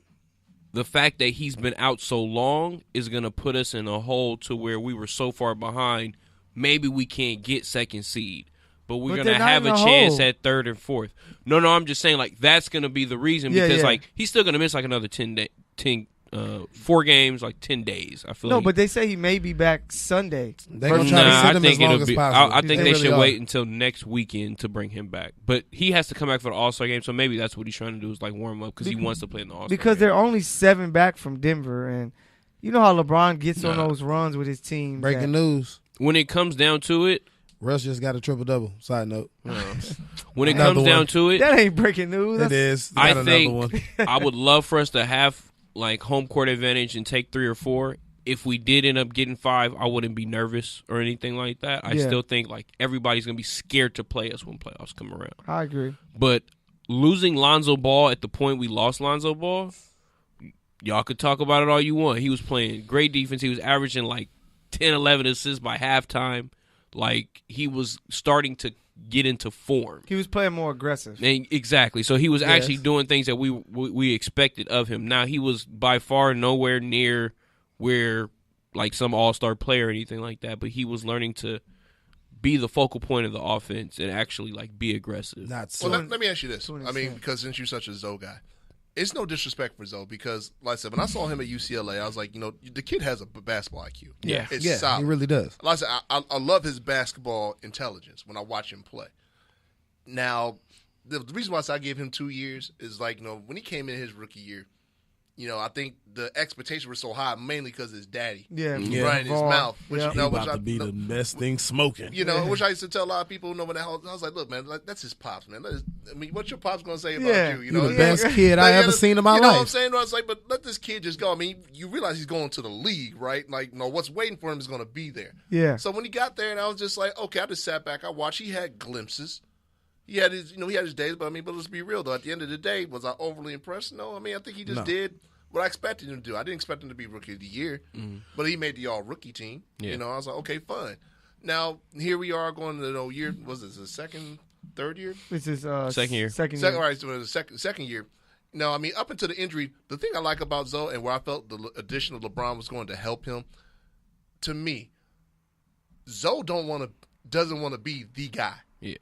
the fact that he's been out so long is going to put us in a hole to where we were so far behind, maybe we can't get second seed. But we're But going to they're not have in a the chance hole. at third and fourth. No, I'm just saying, like, that's going to be the reason Yeah, because, yeah. like, he's still going to miss, like, another 4 games, like 10 days. I feel No, like. but they say he may be back Sunday. They're going to try to Nah, sit I him think as long it'll as be. possible. I think they really should are. wait until next weekend to bring him back. But he has to come back for the All-Star game, so maybe that's what he's trying to do is like warm up because he wants to play in the All-Star Because game. they're only 7 back from Denver, and you know how LeBron gets on those runs with his team. Breaking news. When it comes down to it, Russ just got a triple-double. Side note. when it Another comes down one. to it, That ain't breaking news. It is. Got I another think one. I would love for us to have like home court advantage and take 3 or 4. If we did end up getting 5, I wouldn't be nervous or anything like that. I Yeah. still think like everybody's gonna be scared to play us when playoffs come around. I agree. But losing Lonzo Ball at the point we lost Lonzo Ball, y'all could talk about it all you want. He was playing great defense. He was averaging like 10, 11 assists by halftime. Like he was starting to get into form. He was playing more aggressive. And exactly. So he was actually doing things that we expected of him. Now he was by far nowhere near where like some all-star player or anything like that, but he was learning to be the focal point of the offense and actually like be aggressive. Not so. Well, let me ask you this. to an I mean, extent. because since you're such a Zoe guy, it's no disrespect for Zoe because, like I said, when I saw him at UCLA, I was like, you know, the kid has a basketball IQ. Yeah. It's Yeah, solid. he really does. Like I said, I love his basketball intelligence when I watch him play. Now, the reason why I gave him 2 years is like, you know, when he came in his rookie year, you know, I think the expectations were so high mainly because his daddy Yeah. was Yeah. running his Var. mouth. Which, Yeah. you know, He which about I, to be the best thing smoking. you know, which I used to tell a lot of people, you know, when I was like, look, man, like, that's his pops, man. I mean, what's your pops going to say about Yeah. you? You You're know, the best kid I Like, ever seen in my you know what I'm life. saying? I was like, but let this kid just go. I mean, you realize he's going to the league, right? Like, you know, what's waiting for him is going to be there. Yeah. So when he got there, and I was just like, okay, I just sat back, I watched. He had glimpses. He had his, he had his days, but I mean, but let's be real though. At the end of the day, was I overly impressed? No, I mean, I think he just did what I expected him to do. I didn't expect him to be rookie of the year, but he made the all rookie team. Yeah. You know, I was like, okay, fine. Now here we are going to the third year? This is Second year. Second Second, year. all right, so the second year, No, I mean, up until the injury, the thing I like about Zoe and where I felt the addition of LeBron was going to help him, to me, Zoe doesn't want to be the guy. Yeah.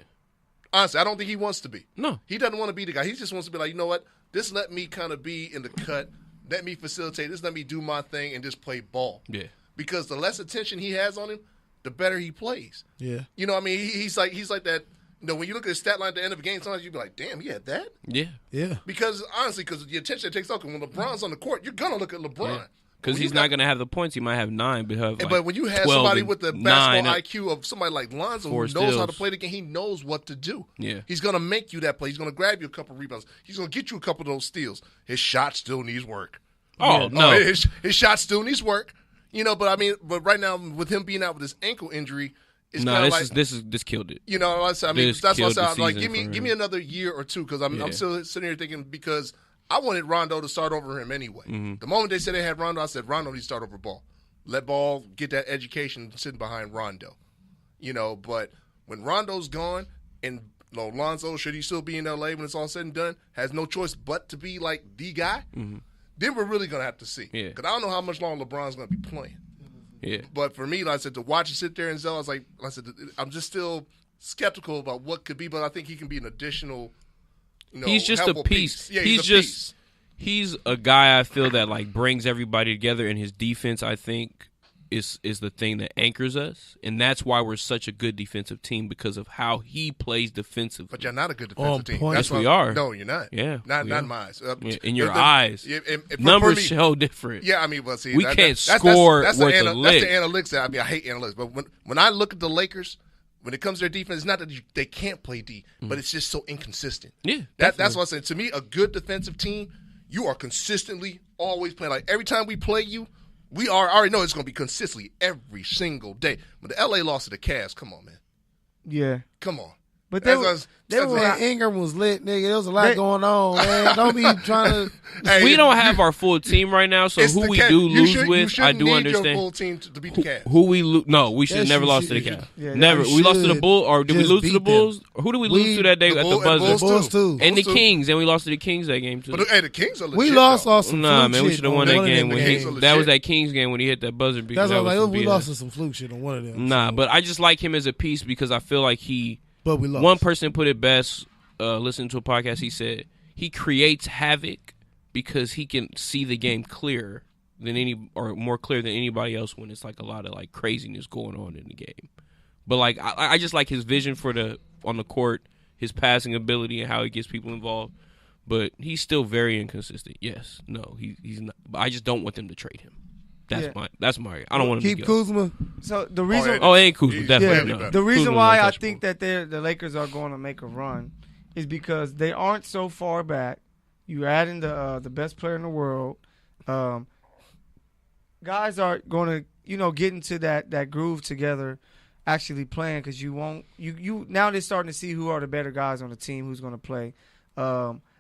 Honestly, I don't think he wants to be. No. He doesn't want to be the guy. He just wants to be like, you know what? This let me kind of be in the cut. Let me facilitate. This let me do my thing and just play ball. Yeah. Because the less attention he has on him, the better he plays. Yeah. You know what I mean? He's like that. You know, when you look at his stat line at the end of a game, sometimes you be like, damn, he had that? Yeah. Yeah. Because, honestly, because the attention it takes off, when LeBron's on the court, you're going to look at LeBron. Because he's not going to have the points. He might have 9, but he'll have but when you have somebody with the basketball IQ of somebody like Lonzo who knows how to play the game, he knows what to do. Yeah. He's going to make you that play. He's going to grab you a couple of rebounds. He's going to get you a couple of those steals. His shot still needs work. Oh, no. His shot still needs work. You know, but right now, with him being out with his ankle injury, it's kind of like this killed it. You know, that's what I said. Like, give me another year or two because I'm still sitting here thinking because I wanted Rondo to start over him anyway. Mm-hmm. The moment they said they had Rondo, I said Rondo needs to start over Ball. Let Ball get that education sitting behind Rondo. You know, but when Rondo's gone and Lonzo, should he still be in L.A. when it's all said and done, has no choice but to be like the guy, then we're really going to have to see. Because I don't know how much longer LeBron's going to be playing. Yeah. But for me, like I said, to watch him sit there and Zell, I'm just still skeptical about what could be, but I think he can be an additional, he's just a piece. Yeah, he's a guy I feel that like brings everybody together, and his defense I think is the thing that anchors us, and that's why we're such a good defensive team because of how he plays defensively. But you're not a good defensive team. Yes, we are. No, you're not. Yeah, not mine. In your eyes, numbers show different. Yeah, I mean, well, see, we can't score worth a lick. That's the analytics. I mean, I hate analytics, but when I look at the Lakers, when it comes to their defense, it's not that they can't play D, but it's just so inconsistent. Yeah, that's what I said. To me, a good defensive team, you are consistently always playing. Like every time we play you. I already know it's going to be consistently every single day. But the L.A. lost to the Cavs. Come on, man. Yeah. Come on. But Ingram was lit, nigga. There was a lot going on, man. Don't be trying to. Hey, we don't have our full team right now, so who we do lose with, I do understand. Your full team to beat the Cavs. Who we lose? No, we should have never lost to the Cavs. Never. We lost to the Bulls, or did we lose to the Bulls? Who did we lose to that day at the buzzer? Bulls too. And the Kings, and we lost to the Kings that game too. But the Kings are legit. We lost off some Nah, fluke man, we shit should have won that game. That was that Kings game when he hit that buzzer. That's what I was like. We lost to some fluke shit on one of them. Nah, but I just like him as a piece because I feel like But we lost. One person put it best. Listening to a podcast, he said he creates havoc because he can see the game clearer than more clear than anybody else when it's like a lot of like craziness going on in the game. But like I just like his vision on the court, his passing ability, and how he gets people involved. But he's still very inconsistent. Yes, no, he's not. But I just don't want them to trade him. That's my. I don't want him to go. Kuzma. So the reason. Oh, it ain't Kuzma. Definitely no. no. The reason why I think that the Lakers are going to make a run is because they aren't so far back. You add in the best player in the world. Guys are going to get into that groove together, actually playing because you now they're starting to see who are the better guys on the team, who's going to play.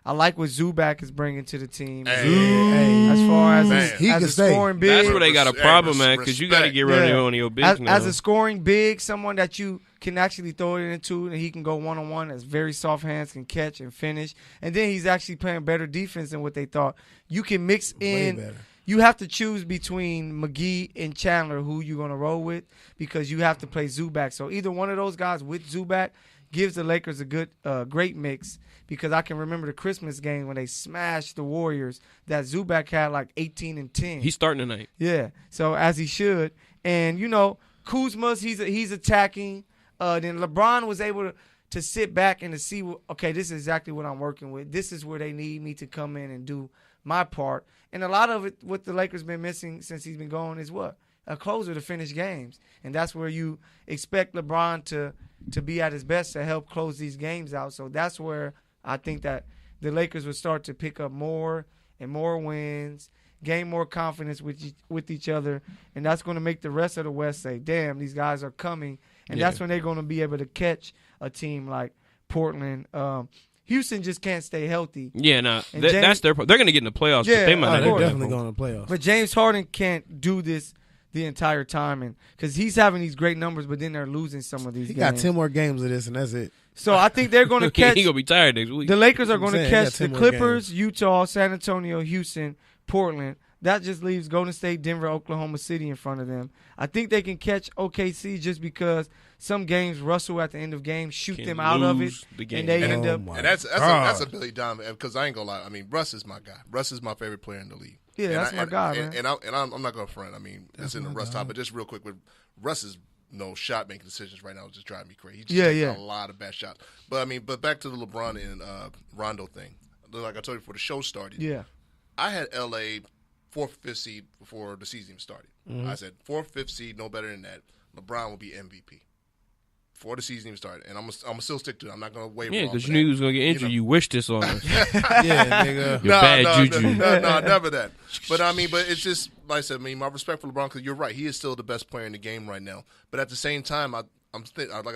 I like what Zubac is bringing to the team. As far as a scoring big. That's where they got a problem, man, because you got to get rid of your bigs now. As a scoring big, someone that you can actually throw it into, and he can go one-on-one, has very soft hands, can catch and finish. And then he's actually playing better defense than what they thought. You can mix in. You have to choose between McGee and Chandler who you're going to roll with because you have to play Zubac. So either one of those guys with Zubac gives the Lakers a great mix because I can remember the Christmas game when they smashed the Warriors that Zubac had like 18 and 10. He's starting tonight. Yeah, so as he should. And, Kuzma's, he's attacking. Then LeBron was able to sit back and to see, okay, this is exactly what I'm working with. This is where they need me to come in and do my part. And a lot of it, what the Lakers been missing since he's been gone is what? A closer to finish games. And that's where you expect LeBron to be at his best to help close these games out. So that's where I think that the Lakers would start to pick up more and more wins, gain more confidence with each other, and that's going to make the rest of the West say, damn, these guys are coming. And that's when they're going to be able to catch a team like Portland. Houston just can't stay healthy. Yeah, no, that's their. They're going to get in the playoffs. Yeah, but they might they're definitely going to the playoffs. But James Harden can't do this the entire time, and because he's having these great numbers, but then they're losing some of these He games. got 10 more games of this, and that's it. So I think they're going to catch. He gonna be tired next week. The Lakers are going I'm to saying, catch he the got 10 more Clippers, games. Utah, San Antonio, Houston, Portland. That just leaves Golden State, Denver, Oklahoma City in front of them. I think they can catch OKC just because some games Russell at the end of games shoot Can them out of it, lose the game. and they end Oh up. my And that's God. a Billy Donovan, because I ain't gonna lie. I mean, Russ is my guy. Russ is my favorite player in the league. Yeah, And that's my guy, man. And I'm not gonna front. I mean, it's in the Russ top, but just real quick with Russ's shot making decisions right now is just driving me crazy. He just takes a lot of bad shots. But I mean, back to the LeBron and Rondo thing. Like I told you before the show started. Yeah, I had LA 4th, 5th seed before the season even started. I said 4th, 5th seed, no better than that. LeBron will be MVP before the season even started, and I'm gonna still stick to it. I'm not gonna waver. Yeah, off because of you knew that. he was gonna get injured. You wished this on us. Yeah, nigga. Your bad juju. No, never that. But I mean, but it's just like I said. I mean, my respect for LeBron, because you're right. He is still the best player in the game right now. But at the same time, like I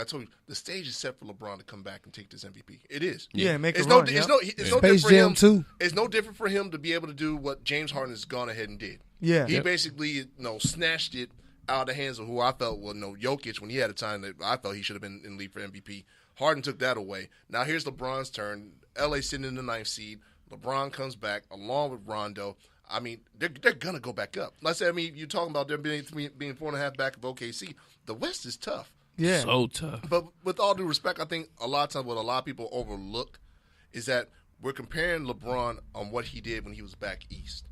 told you, the stage is set for LeBron to come back and take this MVP. It is. yeah, make It's a no, run. it's Yep. no, it's no Space different for Jam him. 2. It's no different for him to be able to do what James Harden has gone ahead and did. Yeah. He basically, snatched it out of the hands of who I felt Jokic, when he had a time that I felt he should have been in the league for MVP. Harden took that away. Now here's LeBron's turn. LA sitting in the 9th seed. LeBron comes back along with Rondo. I mean, they're gonna go back up. Like I said, I mean, you're talking about them being 4.5 back of OKC. The West is tough. Yeah. So tough. But with all due respect, I think a lot of times what a lot of people overlook is that we're comparing LeBron on what he did when he was back east.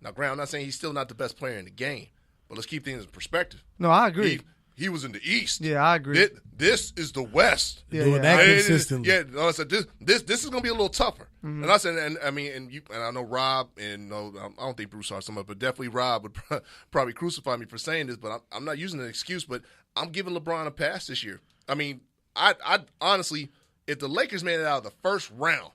Now, granted, I'm not saying he's still not the best player in the game, but let's keep things in perspective. No, I agree. He was in the East. Yeah, I agree. This is the West. Yeah, Doing yeah. that consistently. Yeah, no, I said this is going to be a little tougher. And I said, and I know Rob, and I don't think Bruce saw so much, but definitely Rob would probably crucify me for saying this, but I'm not using an excuse, but I'm giving LeBron a pass this year. I mean, I honestly, if the Lakers made it out of the first round,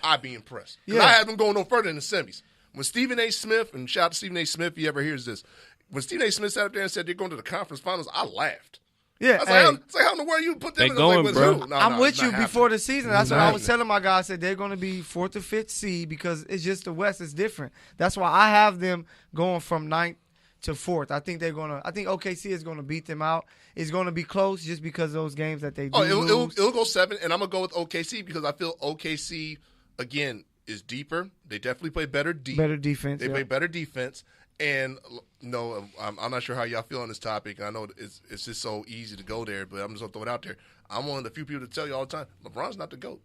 I'd be impressed. Yeah. I had them going no further in the semis. When Stephen A. Smith, and shout out to Stephen A. Smith if he ever hears this, when Stephen A. Smith sat up there and said they're going to the conference finals, I laughed. Yeah, I was hey, like, how in the world you put them They in going, with bro. who? No, I'm with it's you not before the season. That's what I was happening. telling my guys. I said they're going to be 4th to 5th seed because it's just the West is different. That's why I have them going from 9th to 4th. I think OKC is going to beat them out. It's going to be close just because of those games that they do lose. It'll go 7, and I'm going to go with OKC because I feel OKC, again, is deeper. They definitely play better deep. Better defense. They play better defense. And no, I'm not sure how y'all feel on this topic. I know it's just so easy to go there, but I'm just gonna throw it out there. I'm one of the few people to tell you all the time, LeBron's not the GOAT.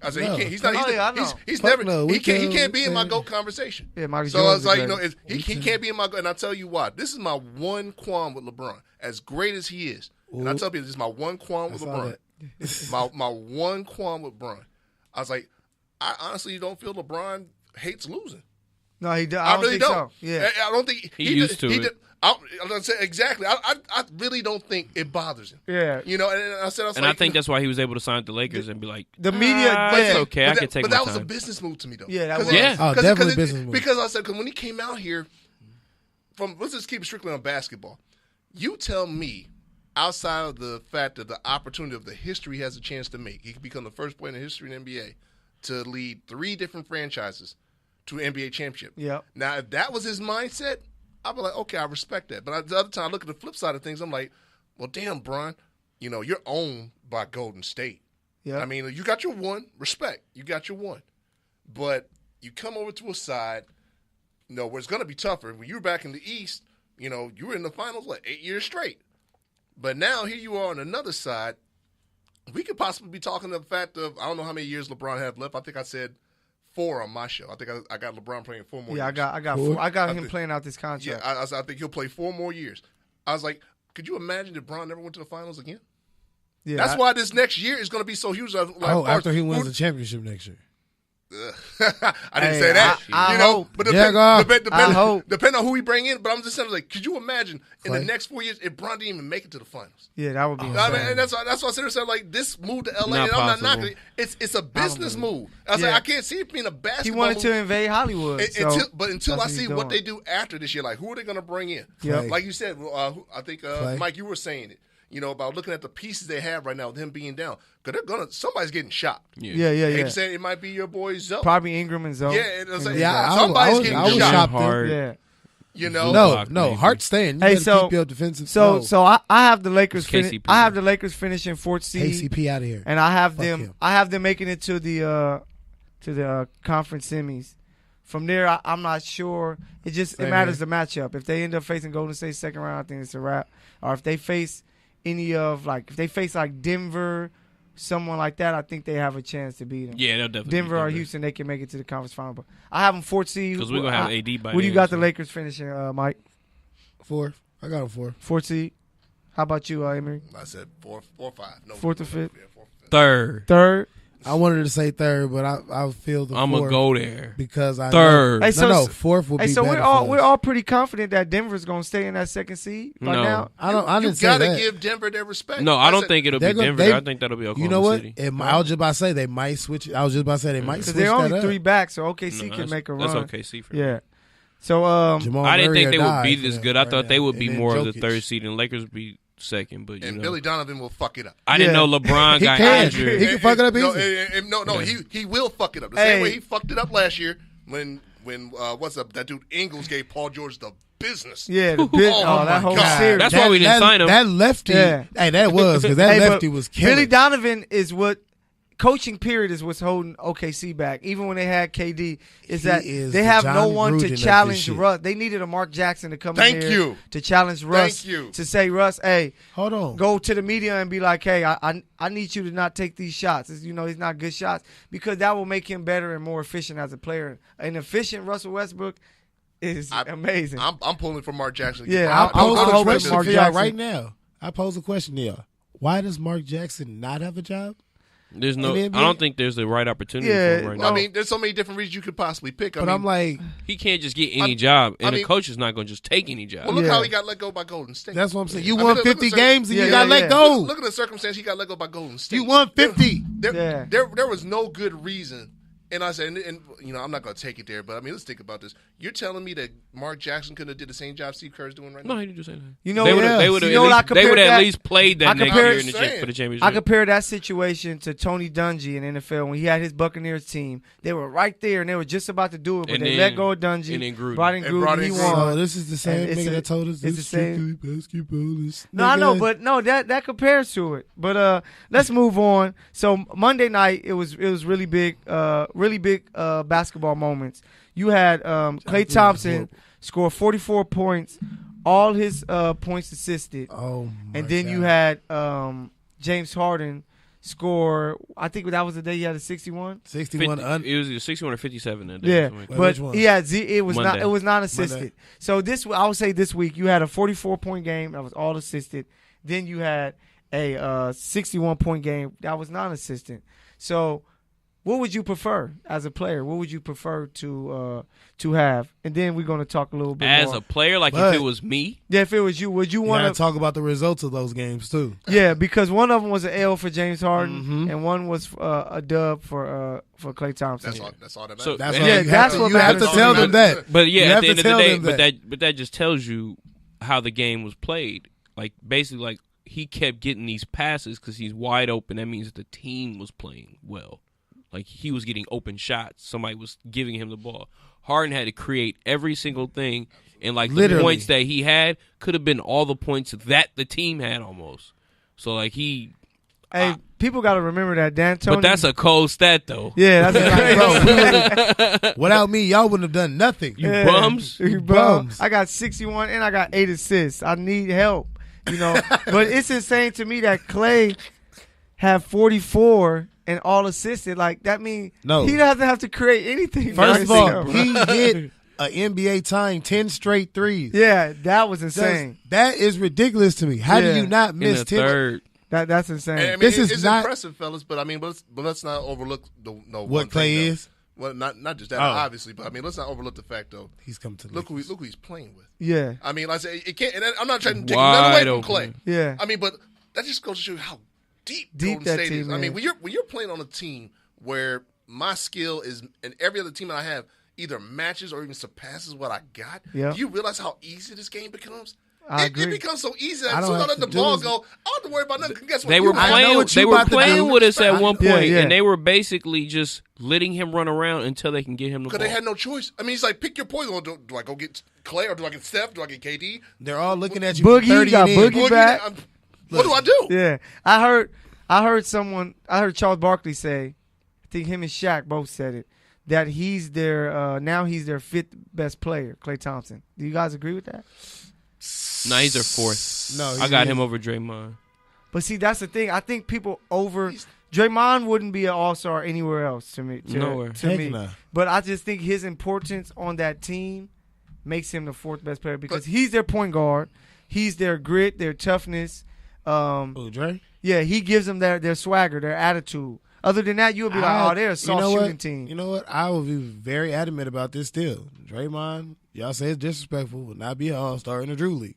I said No. he can't. He's not. I know. He's Fuck never. no. He We can't be in my can- GOAT conversation. Yeah, Michael So Jordan's it's like the great. he can't be in my GOAT. And I tell you why. This is my one qualm with LeBron. As great as he is, and I tell people this is my one qualm with I saw LeBron. my one qualm with LeBron. I was like, I honestly don't feel LeBron hates losing. No, he does. I don't really think don't. so. Yeah. I don't think He used to it. I'm gonna say exactly. I really don't think it bothers him. Yeah. You know, and I said, And I think that's why he was able to sign with the Lakers and be like, The media. it's yeah. okay. I can take But my that was a time. business move to me, though. Yeah, that 'Cause was. Yeah. Oh, definitely business move. Because I said, because when he came out here, let's just keep it strictly on basketball. You tell me, outside of the fact that the opportunity of the history he has a chance to make, he could become the first player in the history of the NBA to lead 3 different franchises to an NBA championship. Yep. Now, if that was his mindset, I'd be like, okay, I respect that. But the other time, I look at the flip side of things, I'm like, well, damn, Bron, you're owned by Golden State. Yeah. I mean, you got your one, respect. You got your one. But you come over to a side, where it's going to be tougher. When you were back in the East, you were in the finals, 8 years straight. But now here you are on another side. We could possibly be talking the fact of, I don't know how many years LeBron have left. I think I said 4 on my show. I think I got LeBron playing 4 more years. I got him playing out this contract. Yeah, I think he'll play 4 more years. I was like, could you imagine if Bron never went to the finals again? Yeah, That's why this next year is going to be so huge. After he wins the championship next year. I didn't say that. I hope. But I hope. depending on who we bring in. But I'm just saying, could you imagine in the Clay. next 4 years if Bron didn't even make it to the finals? Yeah, that would be. I insane. mean, and that's why I said, this move to LA, Not and I'm not possible. knocking it. It's a business move. I was Yeah. like, I can't see it being a He basketball wanted move. to invade Hollywood. Until I that's see what what he's they do after this year, who are they going to bring in? Yep. Like you said, I think Clay. Mike, you were saying it. About looking at the pieces they have right now with him being down, because somebody's getting shot. Yeah. You saying it might be your boy Zoe. Probably Ingram and Zoe. Yeah, it was like, Yeah, somebody's I getting was shot. shocked. hard. Yeah. You know, No, Hart staying. You Hey, gotta so- keep your defensive. So I have the Lakers. KCP. I have the Lakers finishing fourth seed, KCP out of here. and I have Fuck them. him. I have them making it to the conference semis. From there, I'm not sure. It Same matters here. the matchup. If they end up facing Golden State second round, I think it's a wrap. Or if they face if they face like Denver, someone like that, I think they have a chance to beat them. Yeah, they'll definitely. Denver or Houston, they can make it to the conference final. But I have them fourth seed. Because we're gonna have AD by. What do you then, got so. the Lakers finishing, Mike? 4. I got him 4. Fourth seed. How about you, Emery? I said 4 or 5. No, Fourth or fifth? Yeah, 4 or 5. Third. Third. I wanted to say 3rd, but I feel the 4th. I'm gonna go there. because I Third. Know, Hey, so- no, 4th would Hey, be so better we're for all us. pretty confident that Denver's gonna stay in that second seed by No. now. I You didn't say gotta that. give Denver their respect. No, I don't said- think it'll be They're gonna- Denver. they- I think that'll be Oklahoma You know what? City. I was just about to say they might switch. I was just about to say they might Because switch they're only that up. 3 back, so OKC No, can that's- make a That's run. OKC for Yeah. me. So Jamal I didn't Murray think they or would die be for this them good. I right thought they now. would be And then more of the Jokic. third seed, and Lakers would be second. But And Billy Donovan will fuck it up. I didn't Yeah. know LeBron He got can. injured. He can fuck it up No, easy. no, he will fuck it up. The Hey. same way he fucked it up last year when what's up? That dude Ingles gave Paul George the business. yeah, the big, Oh, that my whole God. series. That's why we didn't sign him. That lefty, Yeah. hey, that was because that Hey, but lefty was killing. Billy Donovan is what coaching period is what's holding OKC back. Even when they had KD, is He that is they the have no John one Gruden to of this challenge shit. Russ. They needed a Mark Jackson to come Thank in here you. to challenge Russ. Thank you. To say, Russ, hey, Hold on. go to the media and be like, hey, I need you to not take these shots. It's, he's not good shots, because that will make him better and more efficient as a player. An efficient Russell Westbrook is amazing. I'm pulling for Mark Jackson. Yeah, I pose I'm a hoping question Mark for y'all Jackson- right now. I pose a question to y'all. Why does Mark Jackson not have a job? There's no. And then- I don't think there's the right opportunity Yeah, for him right no. now. I mean, there's so many different reasons you could possibly pick. But I'm like, He can't just get any job, and I the mean- coach is not going to just take any job. well, look Yeah. how he got let go by Golden State. that's what I'm saying. You I mean, won look at 50 the games and Yeah, you got yeah, let yeah. go. Look at the circumstance he got let go by Golden State. You won 50. Yeah. There was no good reason. And I said, and I'm not going to take it there, but I mean, let's think about this. You're telling me that Mark Jackson couldn't have did the same job Steve Kerr's doing right No, now? he didn't do anything. You know, They would yeah. have. They would have. You know what I They compared would have that- at least played that I next compared- year in the saying. for the championship. I compare that situation to Tony Dungy in NFL when he had his Buccaneers team. They were right there and they were just about to do it, but And they then- let go of Dungy. and then Gruden. Brought in And Gruden. brought in He Gruden. won. So this is the same And it's nigga a- that told us it's this the same- strictly basketball. This No, I know, nigga. but no, that compares to it. But let's move on. So Monday night, it was really big basketball moments. You had Klay Thompson score 44 points, all his points assisted, Oh, my and then God. you had James Harden score. I think that was the day he had a 61. 61 it was either 61 or 57 that day. Yeah, something like that. Wait, but which one? he had it was Monday. not assisted. Monday. So I would say this week you had a 44-point game that was all assisted. Then you had a 61-point game that was non-assisted. So what would you prefer as a player? What would you prefer to have? And then we're going to talk a little bit As more. a player, like But- if it was me, Yeah, if it was you, would you You want gotta to talk about the results of those games too. Yeah, because one of them was an L for James Harden, Mhm. and one was a dub for Klay Thompson. That's all that matters. So- That's Yeah, all you that's have what to, you have matters. to tell them that. but yeah, You at have the to end of the tell day, them but that just tells you how the game was played. Like basically, like he kept getting these passes because he's wide open. That means that the team was playing well. Like he was getting open shots. Somebody was giving him the ball. Harden had to create every single thing, and like Literally. the points that he had could have been all the points that the team had almost. So like he, Hey, people got to remember that D'Antoni. but that's a cold stat though. yeah, that's crazy. Bro, without me, y'all wouldn't have done nothing. You bums. You bums. I got 61 and I got 8 assists. I need help, but it's insane to me that Klay had 44 and all assisted. Like that means No. he doesn't have to create anything. for First of all, himself. he hit an NBA tying 10 straight threes. yeah, that was insane. That is ridiculous to me. How Yeah. do you not In miss the 10? third, That's insane. And I mean, This is it's not- impressive, fellas. But I mean, but let's not overlook one What thing, Klay though. is? Well, not just that, Oh. obviously, but I mean, let's not overlook the fact though. He's come to the Look who he's playing with. yeah, I mean, like I say, it can't. And I'm not trying to take Wide nothing away from open. Klay. yeah. I mean, but that just goes to show you how deep Golden that State team is. I mean, is. when you're playing on a team where my skill is, and every other team that I have either matches or even surpasses what I got. Yeah. Do you realize how easy this game becomes? I It agree. becomes so easy. I As don't soon as I have let the to do ball this. go, I don't have to worry about nothing. 'Cause guess what? They were You have- I know playing. what They you were about to playing do. with us at one Yeah, point, yeah. and they were basically just letting him run around until they can get him the ball. Because they had no choice. I mean, he's like, pick your poison. Do I go get Clay or do I get Steph? Do I get KD? They're all looking at you. Boogie, 30 got and in. Boogie back. What do I do? Yeah, I heard Charles Barkley say, I think him and Shaq both said it, that he's their now he's their fifth best player, Klay Thompson. Do you guys agree with that? Nah, he's their fourth. No, I got him over Draymond. But see, that's the thing. I think people Draymond wouldn't be an all-star anywhere else to me. Nowhere. To Heck me. nah. But I just think his importance on that team makes him the fourth best player because he's their point guard. He's their grit, their toughness. Oh, Dre? Yeah, he gives them their swagger, their attitude. Other than that, you would be like, oh, they're a soft shooting team. You know what? I will be very adamant about this still. Draymond, y'all say it's disrespectful, will not be an all-star in the Drew League.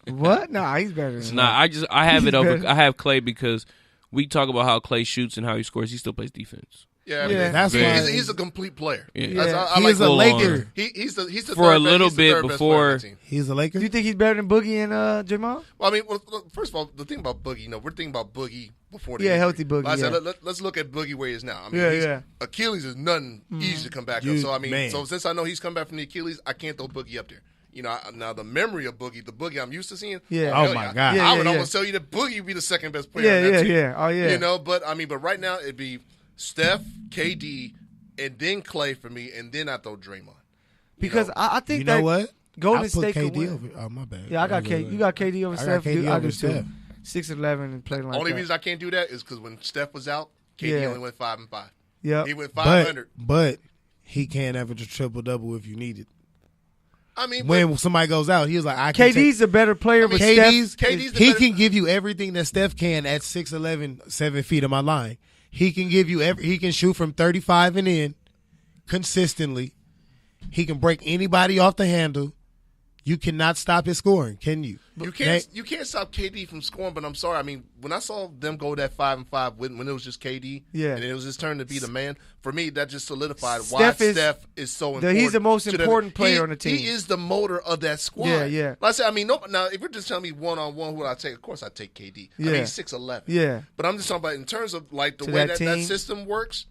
What? Nah, he's better than Nah, I have it over. better. I have Clay because we talk about how Clay shoots and how he scores. He still plays defense. Yeah, Yeah. That's why he's a complete player. Yeah. I he like is a full Laker. on. He's the For third a little he's the bit third best before- player on the team. He's a Laker? Do you think he's better than Boogie and Draymond? Well, I mean, look, first of all, the thing about Boogie, we're thinking about Boogie before the Yeah, injury. healthy Boogie, Like I said, yeah. let's look at Boogie where he is now. I mean, Yeah, he's- yeah. Achilles is nothing easy to come back You- up. So I mean, man. so since I know he's come back from the Achilles, I can't throw Boogie up there. You know, now the memory of Boogie, the Boogie I'm used to seeing. Yeah. Oh, hell my yeah. God. Yeah, I would yeah, almost tell you that Boogie would be the second best player. Yeah, on that yeah, team. yeah. Oh, yeah. You know, but right now it'd be Steph, KD, and then Clay for me, and then I throw Draymond. Because I think You that know what? Golden I put State could KD win. over. Oh, my bad. Yeah, I got K. You got KD over I Steph. got KD I over do Steph. too. 6'11" and playing like Only that. reason I can't do that is because when Steph was out, KD Yeah. only went 5 and 5. Yeah. He went 500. But he can't average a triple-double if you need it. I mean, When somebody goes out, he was like, I can KD's a better player, but KD's, Steph. KD's the he better- can give you everything that Steph can at 6'11", 7 feet of my line. He can give you he can shoot from 35 and in consistently. He can break anybody off the handle. You cannot stop his scoring, can you? You can't stop KD from scoring, but I'm sorry. I mean, when I saw them go that 5 and 5 when it was just KD, Yeah. and it was his turn to be the man. For me, that just solidified Steph why is- Steph is so important. he's the most to them. important player on the team. He is the motor of that squad. Yeah, yeah. Like I said, I mean, now if you're just telling me one on one, who would I take? Of course, I take KD. I Yeah. mean, he's 6'11". Yeah. but I'm just talking about in terms of like the To way that that team. system works.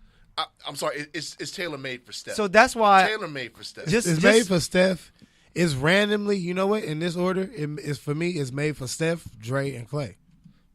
I'm sorry, it's tailor made for Steph. So that's why tailor made for Steph. It's made for Steph. It's randomly, you know what? In this order, it's for me. It's made for Steph, Dre, and Clay.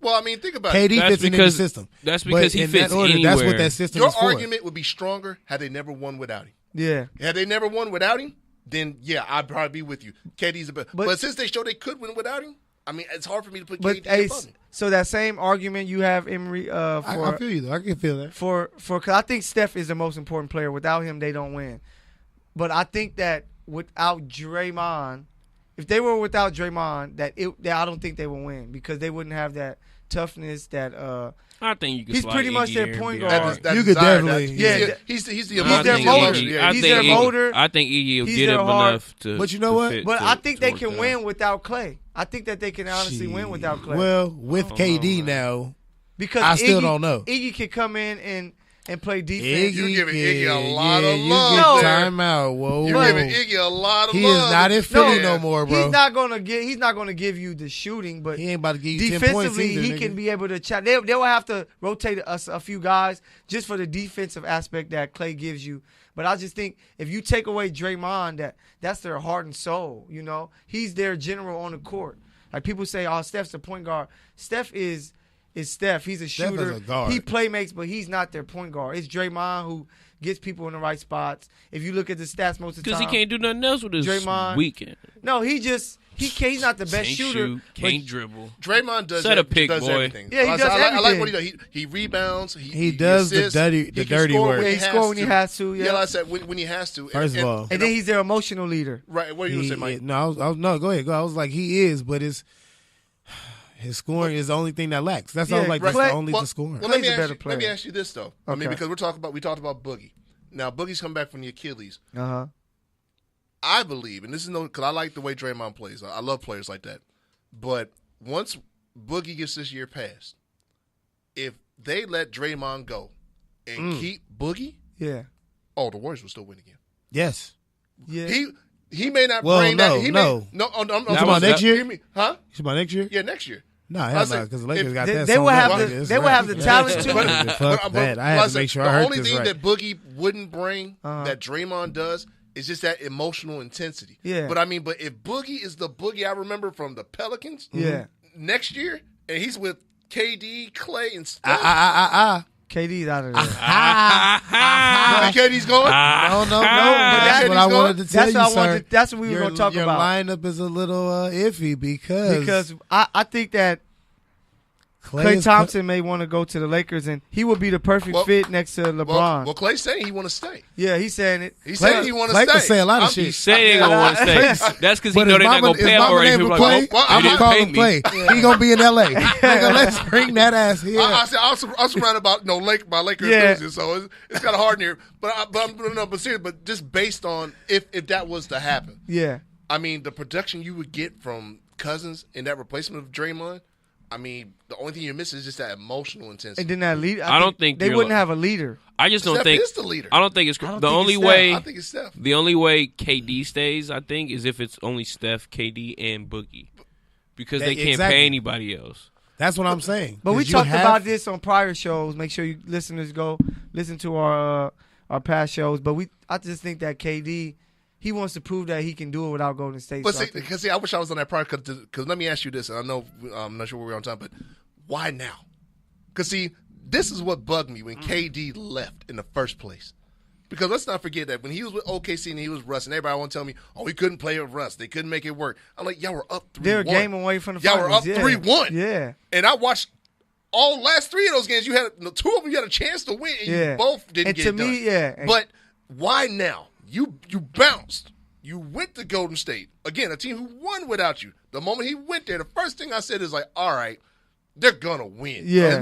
well, I mean, think about KD it. That's fits in the because- system. that's because But he in fits that order, That's what anywhere. that system Your is for. argument would be stronger had they never won without him. Yeah. Had they never won without him, then yeah, I'd probably be with you. KD's the best. But since they showed they could win without him, I mean, it's hard for me to put But KD Ace, above him. so that same argument you have, Emery, I for feel you though. I can feel that. cause I think Steph is the most important player. Without him, they don't win. But I think that without Draymond, if they were without Draymond, that I don't think they would win because they wouldn't have that toughness. That I think you can. He's slide pretty much Iggy their there and point be guard. all right. That You could desire, definitely- he's the He's I their think motor. Iggy- Yeah, I He's think their Iggy- motor. I think Iggy will He's get their him heart. enough to. But you know to what? fit But to- I think they to can work win out. without Clay. I think that they can honestly win without Clay. Well, with KD now, because I still Iggy- don't know. Iggy can come in and play defense. You giving Iggy a can- lot of you love get there. time out. Whoa, You're whoa. giving Iggy a lot of He love. is not in Philly no more, bro. He's not gonna give you the shooting, but He ain't about to give you 10 points defensively either, he nigga. can be able to chat. They will have to rotate us a few guys just for the defensive aspect that Clay gives you. But I just think if you take away Draymond, that's their heart and soul. You know, he's their general on the court. Like people say, oh, Steph's the point guard. Steph is Steph. He's a Steph is shooter. a guard. He play makes, but he's not their point guard. It's Draymond who gets people in the right spots. If you look at the stats most of the Because time, he can't do nothing else with his Draymond- weekend. No, he's not the best Can't shooter. shoot, but can't dribble. Draymond does Set a pick, boy. everything. Yeah, he does I like everything. what he does. He rebounds. He does the assists, dirty- he the can dirty score work. when Yeah, he score when he has to, yeah. like I said, when he has to. First of all. And then he's their emotional leader. right. What are you gonna say, Mike? No, no, go ahead. I was like, he is, but his scoring is the only thing that lacks. That's all. Yeah, Like right. that's the only Well, the scoring. Well, let me, Clay's a better let me player. ask you this though. I mean, Okay. because we talked about Boogie. Now Boogie's come back from the Achilles. Uh-huh. I believe, and this is because I like the way Draymond plays. I love players like that. But once Boogie gets this year passed, if they let Draymond go and keep Boogie, Yeah. the Warriors will still win again. Yes. Yeah. he may not Well, bring no, that. He no. May, no. I'm talking about next year? Hear me? Huh? You about next year? Yeah, next year. No, hell no, because the Lakers got that. They will have sold out, the nigga. It's they will right. have the talent too. Fuck that. I had to make sure I heard the only this thing right. that Boogie wouldn't bring that Draymond does is just that emotional intensity. Yeah. But I mean, if Boogie is the Boogie I remember from the Pelicans, next year, and he's with KD, Clay, and Steph. KD's out of there. You think KD's going? No. But that's what I wanted to tell you, sir. That's what we were going to talk about. Your lineup is a little iffy because I think that Klay Thompson may want to go to the Lakers, and he would be the perfect fit next to LeBron. Well, Klay's saying he want to stay. Yeah, he's saying it. He's saying he want to Klay stay. can say a lot of shit. He said he ain't gonna want to stay. That's because he know they're not gonna pay him already. If my name was Klay, I'm gonna call him Klay. He gonna be in LA. Nigga, let's bring that ass here. I'm surrounded by my Laker enthusiasts, so it's kind of hard in here. But seriously, but just based on if that was to happen, I mean the production you would get from Cousins in that replacement of Draymond. I mean, the only thing you're missing is just that emotional intensity. And then that leader. I don't think they wouldn't have a leader. I just don't Steph think is the leader. I don't think it's the only way. I think it's Steph. The only way KD stays, I think, is if it's only Steph, KD, and Boogie, because they can't pay anybody else. That's what I'm saying. But we talked about this on prior shows. Make sure you listeners go listen to our past shows. But I just think that KD. He wants to prove that he can do it without Golden State. But see, I wish I was on that prior because let me ask you this, and I know I'm not sure where we're on time, but why now? Because see, this is what bugged me when KD left in the first place. Because let's not forget that when he was with OKC and he was Russ, and everybody want to tell me, oh, he couldn't play with Russ. They couldn't make it work. I'm like, y'all were up 3-1. They're a game away from the y'all finals. were up 3-1. Yeah. And I watched all last 3 of those games. You had 2 of them you had a chance to win, and you both didn't get it done. Yeah. But why now? You bounced. You went to Golden State. Again, a team who won without you. The moment he went there, the first thing I said is like, all right, they're going to win. Yeah.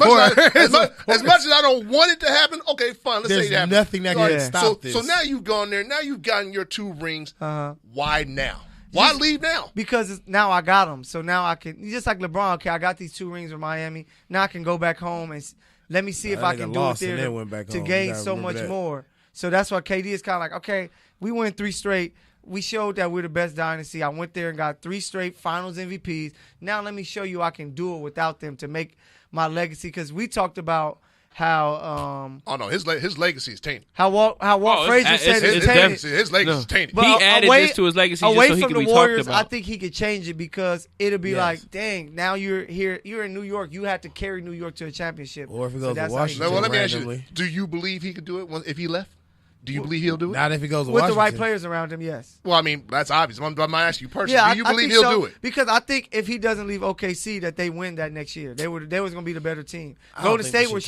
As much as I don't want it to happen, okay, fine. Let's say it happens. There's nothing that can stop this. So now you've gone there. Now you've gotten your 2 rings. Why now? Why leave now? Because now I got them. So now I can, just like LeBron, okay, I got these 2 rings with Miami. Now I can go back home and let me see if I can do it there to gain so much more. So that's why KD is kind of like, okay, we win 3 straight. We showed that we're the best dynasty. I went there and got 3 straight finals MVPs. Now let me show you I can do it without them to make my legacy. Because we talked about how oh no, his legacy is tainted. How Walt Frazier said it's tainted. His legacy is tainted. But he added this to his legacy just so he could be Warriors, talked about. I think he could change it because it'll be like, dang, now you're here, you're in New York. You had to carry New York to a championship. Or if it goes to Washington. Well, let me ask you: do you believe he could do it if he left? Do you believe he'll do it? Not if he goes to with Washington. the right players around him, yes. Well, I mean, that's obvious. I might ask you personally. Do you believe he'll do it? Because I think if he doesn't leave OKC, that they win that next year. They was going to be the better team. Golden State were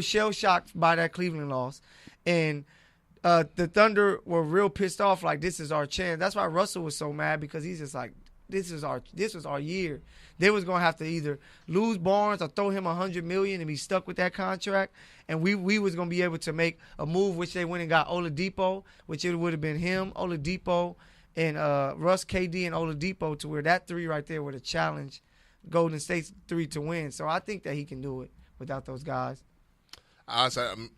shell shocked by that Cleveland loss, and the Thunder were real pissed off. Like, this is our chance. That's why Russell was so mad, because he's just like, this was our year. They was gonna have to either lose Barnes or throw him $100 million and be stuck with that contract, and we was gonna be able to make a move, which they went and got Oladipo, which it would have been him, Oladipo, and Russ, KD, and Oladipo, to where that 3 right there would have challenged Golden State's 3 to win. So I think that he can do it without those guys. The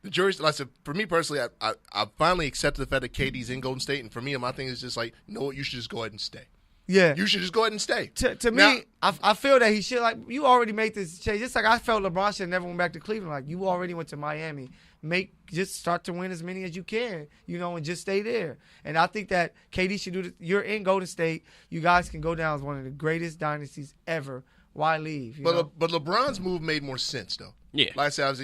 jury's, like I said, for me personally, I finally accepted the fact that KD's in Golden State, and for me, my thing is just like, you know what, you should just go ahead and stay. Yeah. You should just go ahead and stay. To me, I feel that he should, like, you already made this change. Just like I felt LeBron should have never went back to Cleveland. Like, you already went to Miami. Just start to win as many as you can, and just stay there. And I think that KD should do this. You're in Golden State. You guys can go down as one of the greatest dynasties ever. Why leave? But LeBron's move made more sense, though. Yeah. Like I said,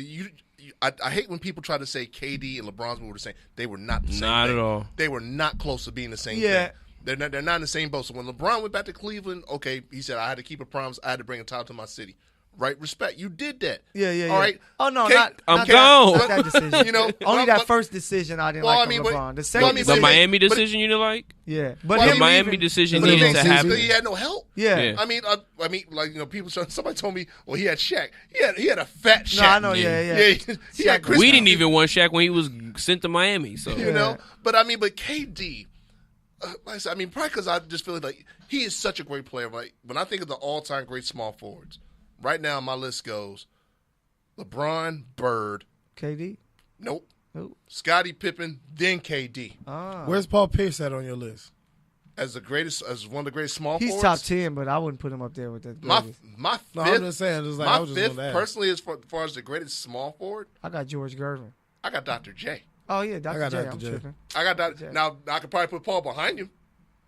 I hate when people try to say KD and LeBron's move were the same. They were not the same Not thing. at all. They were not close to being the same thing. They're not in the same boat. So when LeBron went back to Cleveland, okay, he said, I had to keep a promise. I had to bring a title to my city. Right? Respect. You did that. Yeah. All right? Oh, no, I'm gone. Not that decision. Only that first decision I didn't like from LeBron. The second the Miami decision you didn't like? Yeah. But the Miami decision needed to happen. He had no help. Yeah. I mean, like, people. Somebody told me, well, he had Shaq. He had a fat Shaq. No, I know. Yeah. He had Chris. We didn't even want Shaq when he was sent to Miami. So but KD. Like I said, probably because I just feel like he is such a great player. Like, when I think of the all-time great small forwards, right now my list goes LeBron, Bird. KD? Nope. Scottie Pippen, then KD. Where's Paul Pierce at on your list? As one of the greatest small He's forwards. top 10, but I wouldn't put him up there with the My greatest. fifth. No, I'm just saying. Just like, I my was just fifth, gonna ask. personally, as far as the greatest small forward, I got George Gervin. I got Dr. J. Oh yeah, Dr. got J. Dr. I'm J. tripping. I got Dr. Now I could probably put Paul behind him.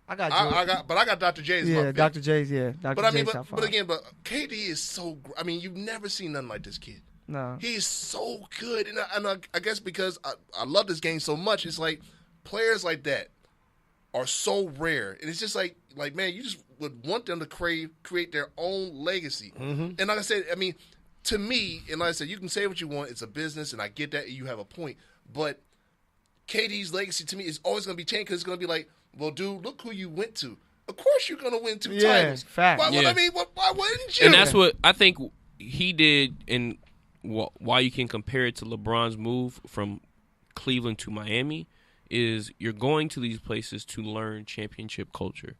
I got George. But I got Dr. J as my fifth. Dr. J's. Yeah, Dr. But I J's mean, top but 5. again, KD is so. I mean, you've never seen nothing like this kid. No. He's so good, and I guess because I love this game so much, it's like players like that are so rare, and it's just like man, you just would want them to create their own legacy. And like I said, I mean, to me, and like I said, you can say what you want. It's a business, and I get that, and you have a point. But KD's legacy to me is always going to be changed because it's going to be like, well, dude, look who you went to. Of course, you're going to win 2 titles. Fact. Why wouldn't you? And that's what I think he did, and why you can compare it to LeBron's move from Cleveland to Miami is you're going to these places to learn championship culture,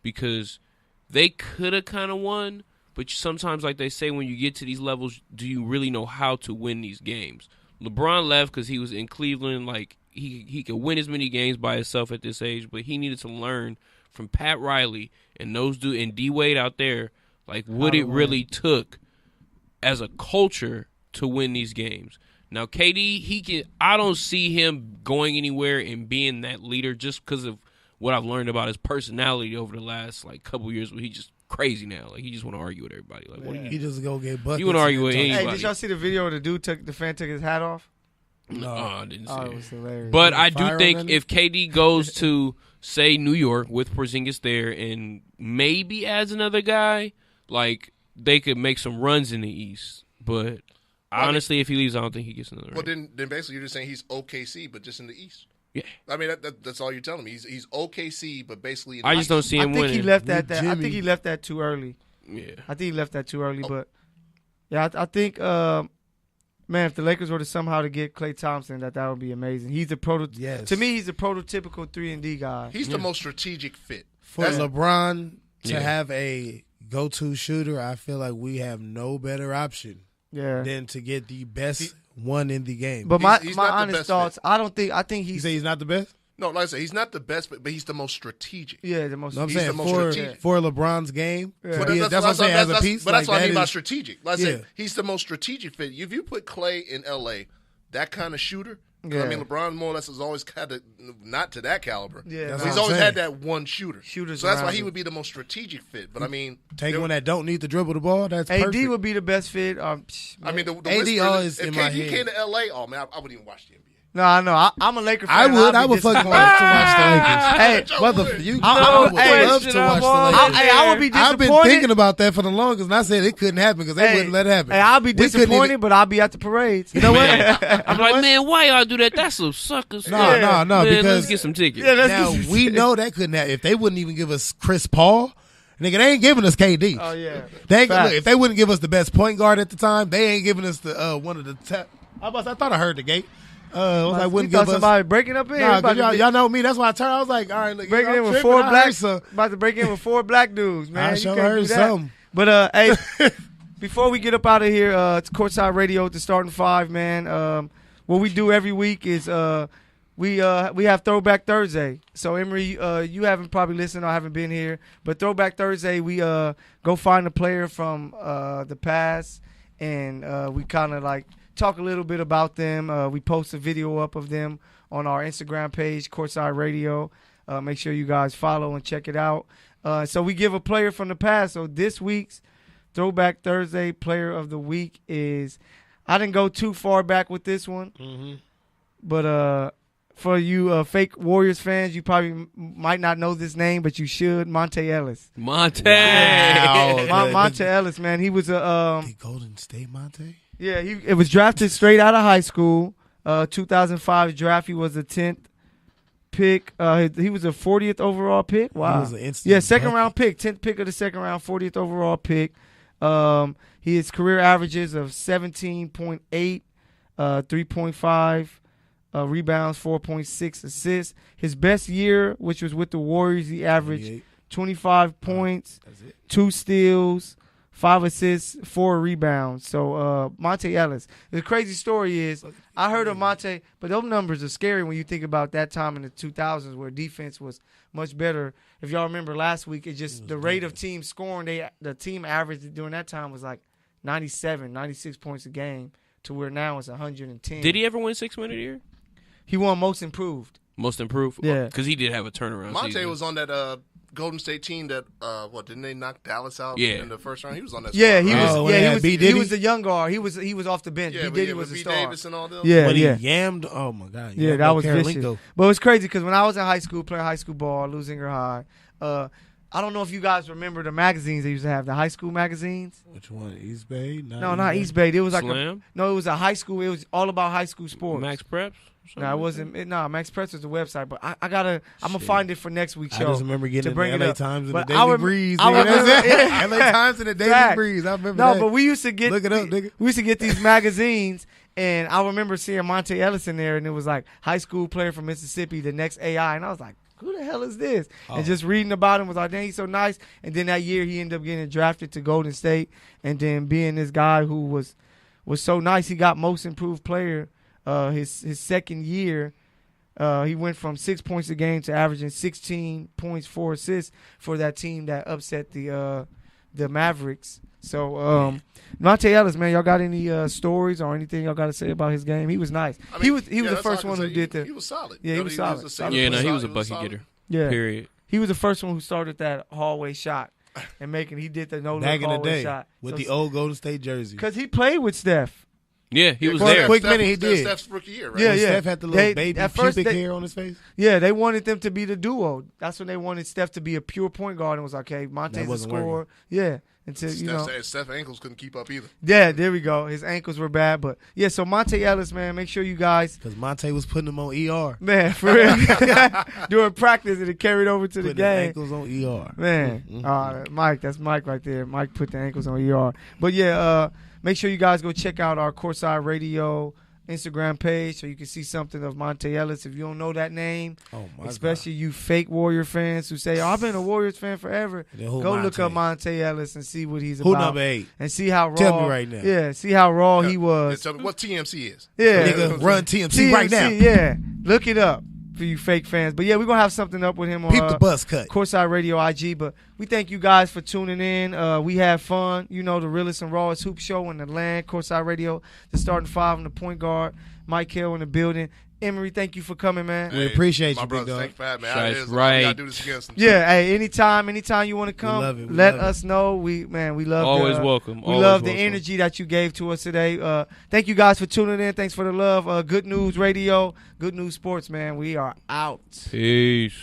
because they could have kind of won, but sometimes, like they say, when you get to these levels, do you really know how to win these games? LeBron left because he was in Cleveland. Like he could win as many games by himself at this age, but he needed to learn from Pat Riley and those dudes and D Wade out there, like what it really took as a culture to win these games. Now, KD, I don't see him going anywhere and being that leader just because of what I've learned about his personality over the last couple of years. Where he's just crazy now. Like he just want to argue with everybody. Like what do you? He just go get buckets. You want to argue with anybody? Hey, did y'all see the video where the fan took his hat off? No, I didn't see It was hilarious. But I do Fire think on it? if KD goes to say New York with Porzingis there and maybe adds another guy, like they could make some runs in the East. But honestly, if he leaves, I don't think he gets another. Well, then basically you're just saying he's OKC, but just in the East. Yeah. I mean that's all you're telling me. He's OKC, but basically in I the just East. don't see him I think winning. he left that. With I think Jimmy. he left that too early. Yeah. I think he left that too early. But yeah, I think man, if the Lakers were to somehow to get Klay Thompson, that would be amazing. He's the Yes. To me, he's the prototypical 3-and-D guy. He's the most strategic fit. For LeBron to Yeah. have a go-to shooter, I feel like we have no better option Yeah. than to get the best one in the game. But He's my not the honest best thoughts, I think you he's say he's not the best? No, like I said, he's not the best, but he's the most strategic. the most. No, I'm He's saying the most for strategic. LeBron's game, Yeah. to be- that's what I'm saying as a piece. But that's like, what I mean that by is- strategic. Like I said, he's the most strategic fit. If you put Klay in LA, that kind of shooter. 'Cause, I mean, LeBron more or less has always had not to that caliber. Yeah, That's He's what I'm always saying. had that one shooter. Shooters So that's why around he him. would be the most strategic fit. But I mean, Take there- one that don't need to dribble the ball. That's AD perfect. would be the best fit. I mean, the AD whisper always if in my KD head. came to LA, oh man, I wouldn't even watch the NBA. No, I know. I'm a Laker fan. I would fucking love to watch the Lakers. Hey, Mother, I would love to watch the Lakers. I would be I've been disappointed. thinking about that for the longest, and I said it couldn't happen because they wouldn't let it happen. Hey, I'll be We couldn't disappointed, even- but I'll be at the parades. You know what? I'm like, man, why y'all do that? That's some suckers. No, Man, because let's get some tickets. Yeah, let's now get- we know that couldn't happen if they wouldn't even give us Chris Paul. Nigga, they ain't giving us KD. Oh yeah. They ain't, Facts. look, if they wouldn't give us the best point guard at the time, they ain't giving us the one of the top. I thought I heard the gate. I was like, wouldn't We thought give us. somebody breaking up in. Nah, About 'cause to y'all know me. That's why I turned. I was like, all right, look, breaking I'm in with tripping. 4 I black. heard some. About to break in with 4 black dudes, man. I You sure can't heard do that. something. But hey, before we get up out of here, it's Courtside Radio at the starting 5, man. What we do every week is we have Throwback Thursday. So Emery, you haven't probably listened or haven't been here, but Throwback Thursday we go find a player from the past, and we kind of like talk a little bit about them. We post a video up of them on our Instagram page, Courtside Radio. Make sure you guys follow and check it out. So we give a player from the past. So this week's Throwback Thursday player of the week is, I didn't go too far back with this one, but for you fake Warriors fans, you probably might not know this name, but you should. Monte Ellis. Monte. Wow. Monte Ellis, man. He was a The Golden State Monte. yeah. It was drafted straight out of high school. 2005 draft. He was the 10th pick. He was a 40th overall pick. Wow. He was an instant Yeah, second bucket. round pick. 10th pick of the second round. 40th overall pick. His career averages of 17.8, 3.5 rebounds, 4.6 assists. His best year, which was with the Warriors, he averaged 28. 25 points, That's it. 2 steals, 5 assists, 4 rebounds. So Monte Ellis. The crazy story is I heard of Monte, but those numbers are scary when you think about that time in the 2000s where defense was much better. If y'all remember last week, it's just the rate of team scoring. The team average during that time was like 97, 96 points a game to where now it's 110. Did he ever win 6 Man of the Year? He won most improved. Most improved? Yeah. Because he did have a turnaround Monte season. was on that Golden State team that didn't they knock Dallas out in the first round? He was on that. Yeah, squad, he was the young guard. He was off the bench. Yeah, B Diddy was a B star. Davis and all them. Yeah, when he yeah. yammed, oh my God. Yeah, that was vicious. Lingo. But it was crazy because when I was in high school playing high school ball, Lusinger High, I don't know if you guys remember the magazines they used to have, the high school magazines. Which one? East Bay? No, not East Bay. It was like Slam? it was a high school. It was all about high school sports. Max Preps? No, it wasn't. Max Preps was the website, but I'm gonna find it for next week's show. I just remember getting to bring in it LA up. Times and But the Daily Breeze. LA Times and the Daily Breeze. I remember that. No, but we used to get Look it up, nigga. We used to get these magazines, and I remember seeing Monte Ellis in there, and it was like high school player from Mississippi, the next AI, and I was like, who the hell is this? And just reading about him was like, dang, he's so nice. And then that year he ended up getting drafted to Golden State, and then being this guy who was so nice, he got most improved player his second year. He went from 6 points a game to averaging 16 points, 4 assists for that team that upset the Mavericks. So Monte Ellis, man, y'all got any stories or anything y'all got to say about his game? He was nice. He was the first one who did that. He was solid. Yeah, he was solid. He was a bucket getter. Yeah, period. He was the first one who started that hallway shot and he did the no-look back in the hallway day shot with the old Golden State jersey. because he played with Steph. Yeah, he was for a there. quick minute he did. Steph's rookie year, right? Yeah, When yeah. Steph had the little baby at first pubic hair on his face. Yeah, they wanted them to be the duo. That's when they wanted Steph to be a pure point guard and was like, okay, Monte's a wasn't scorer. working. Yeah. Until Steph's ankles couldn't keep up either. Yeah, there we go. His ankles were bad, but yeah. So Monte Ellis, man, make sure you guys, Because Monte was putting him on ER. man, for real, doing practice and it carried over to the Putting game. ankles on ER. Man, Mike, that's Mike right there. Mike put the ankles on ER. But yeah, make sure you guys go check out our Courtside Radio Instagram page so you can see something of Monte Ellis. If you don't know that name, especially you fake Warrior fans who say, I've been a Warriors fan forever, go look up Monte Ellis and see what he's Who about. number 8? And see how raw. Tell me right now. Yeah, see how raw he was. Tell me what TMC is. Yeah. Nigga, run TMC right now. Yeah, look it up for you fake fans. But yeah, we're going to have something up with him on Peep the buzz cut. Courtside Radio IG. But we thank you guys for tuning in. We had fun. You know, the realest and rawest hoop show in the land. Courtside Radio, the starting 5 and the point guard. Mike Hill in the building. Emery, thank you for coming, man. We appreciate my you, big brother. dog. Thanks for having me. That's We right. gotta do this again sometime. Yeah, hey, anytime you want to come, love it. We let love it. us know. We love Always welcome. We Always love the welcome. energy that you gave to us today. Thank you guys for tuning in. Thanks for the love. Good News Radio, Good News Sports, man. We are out. Peace.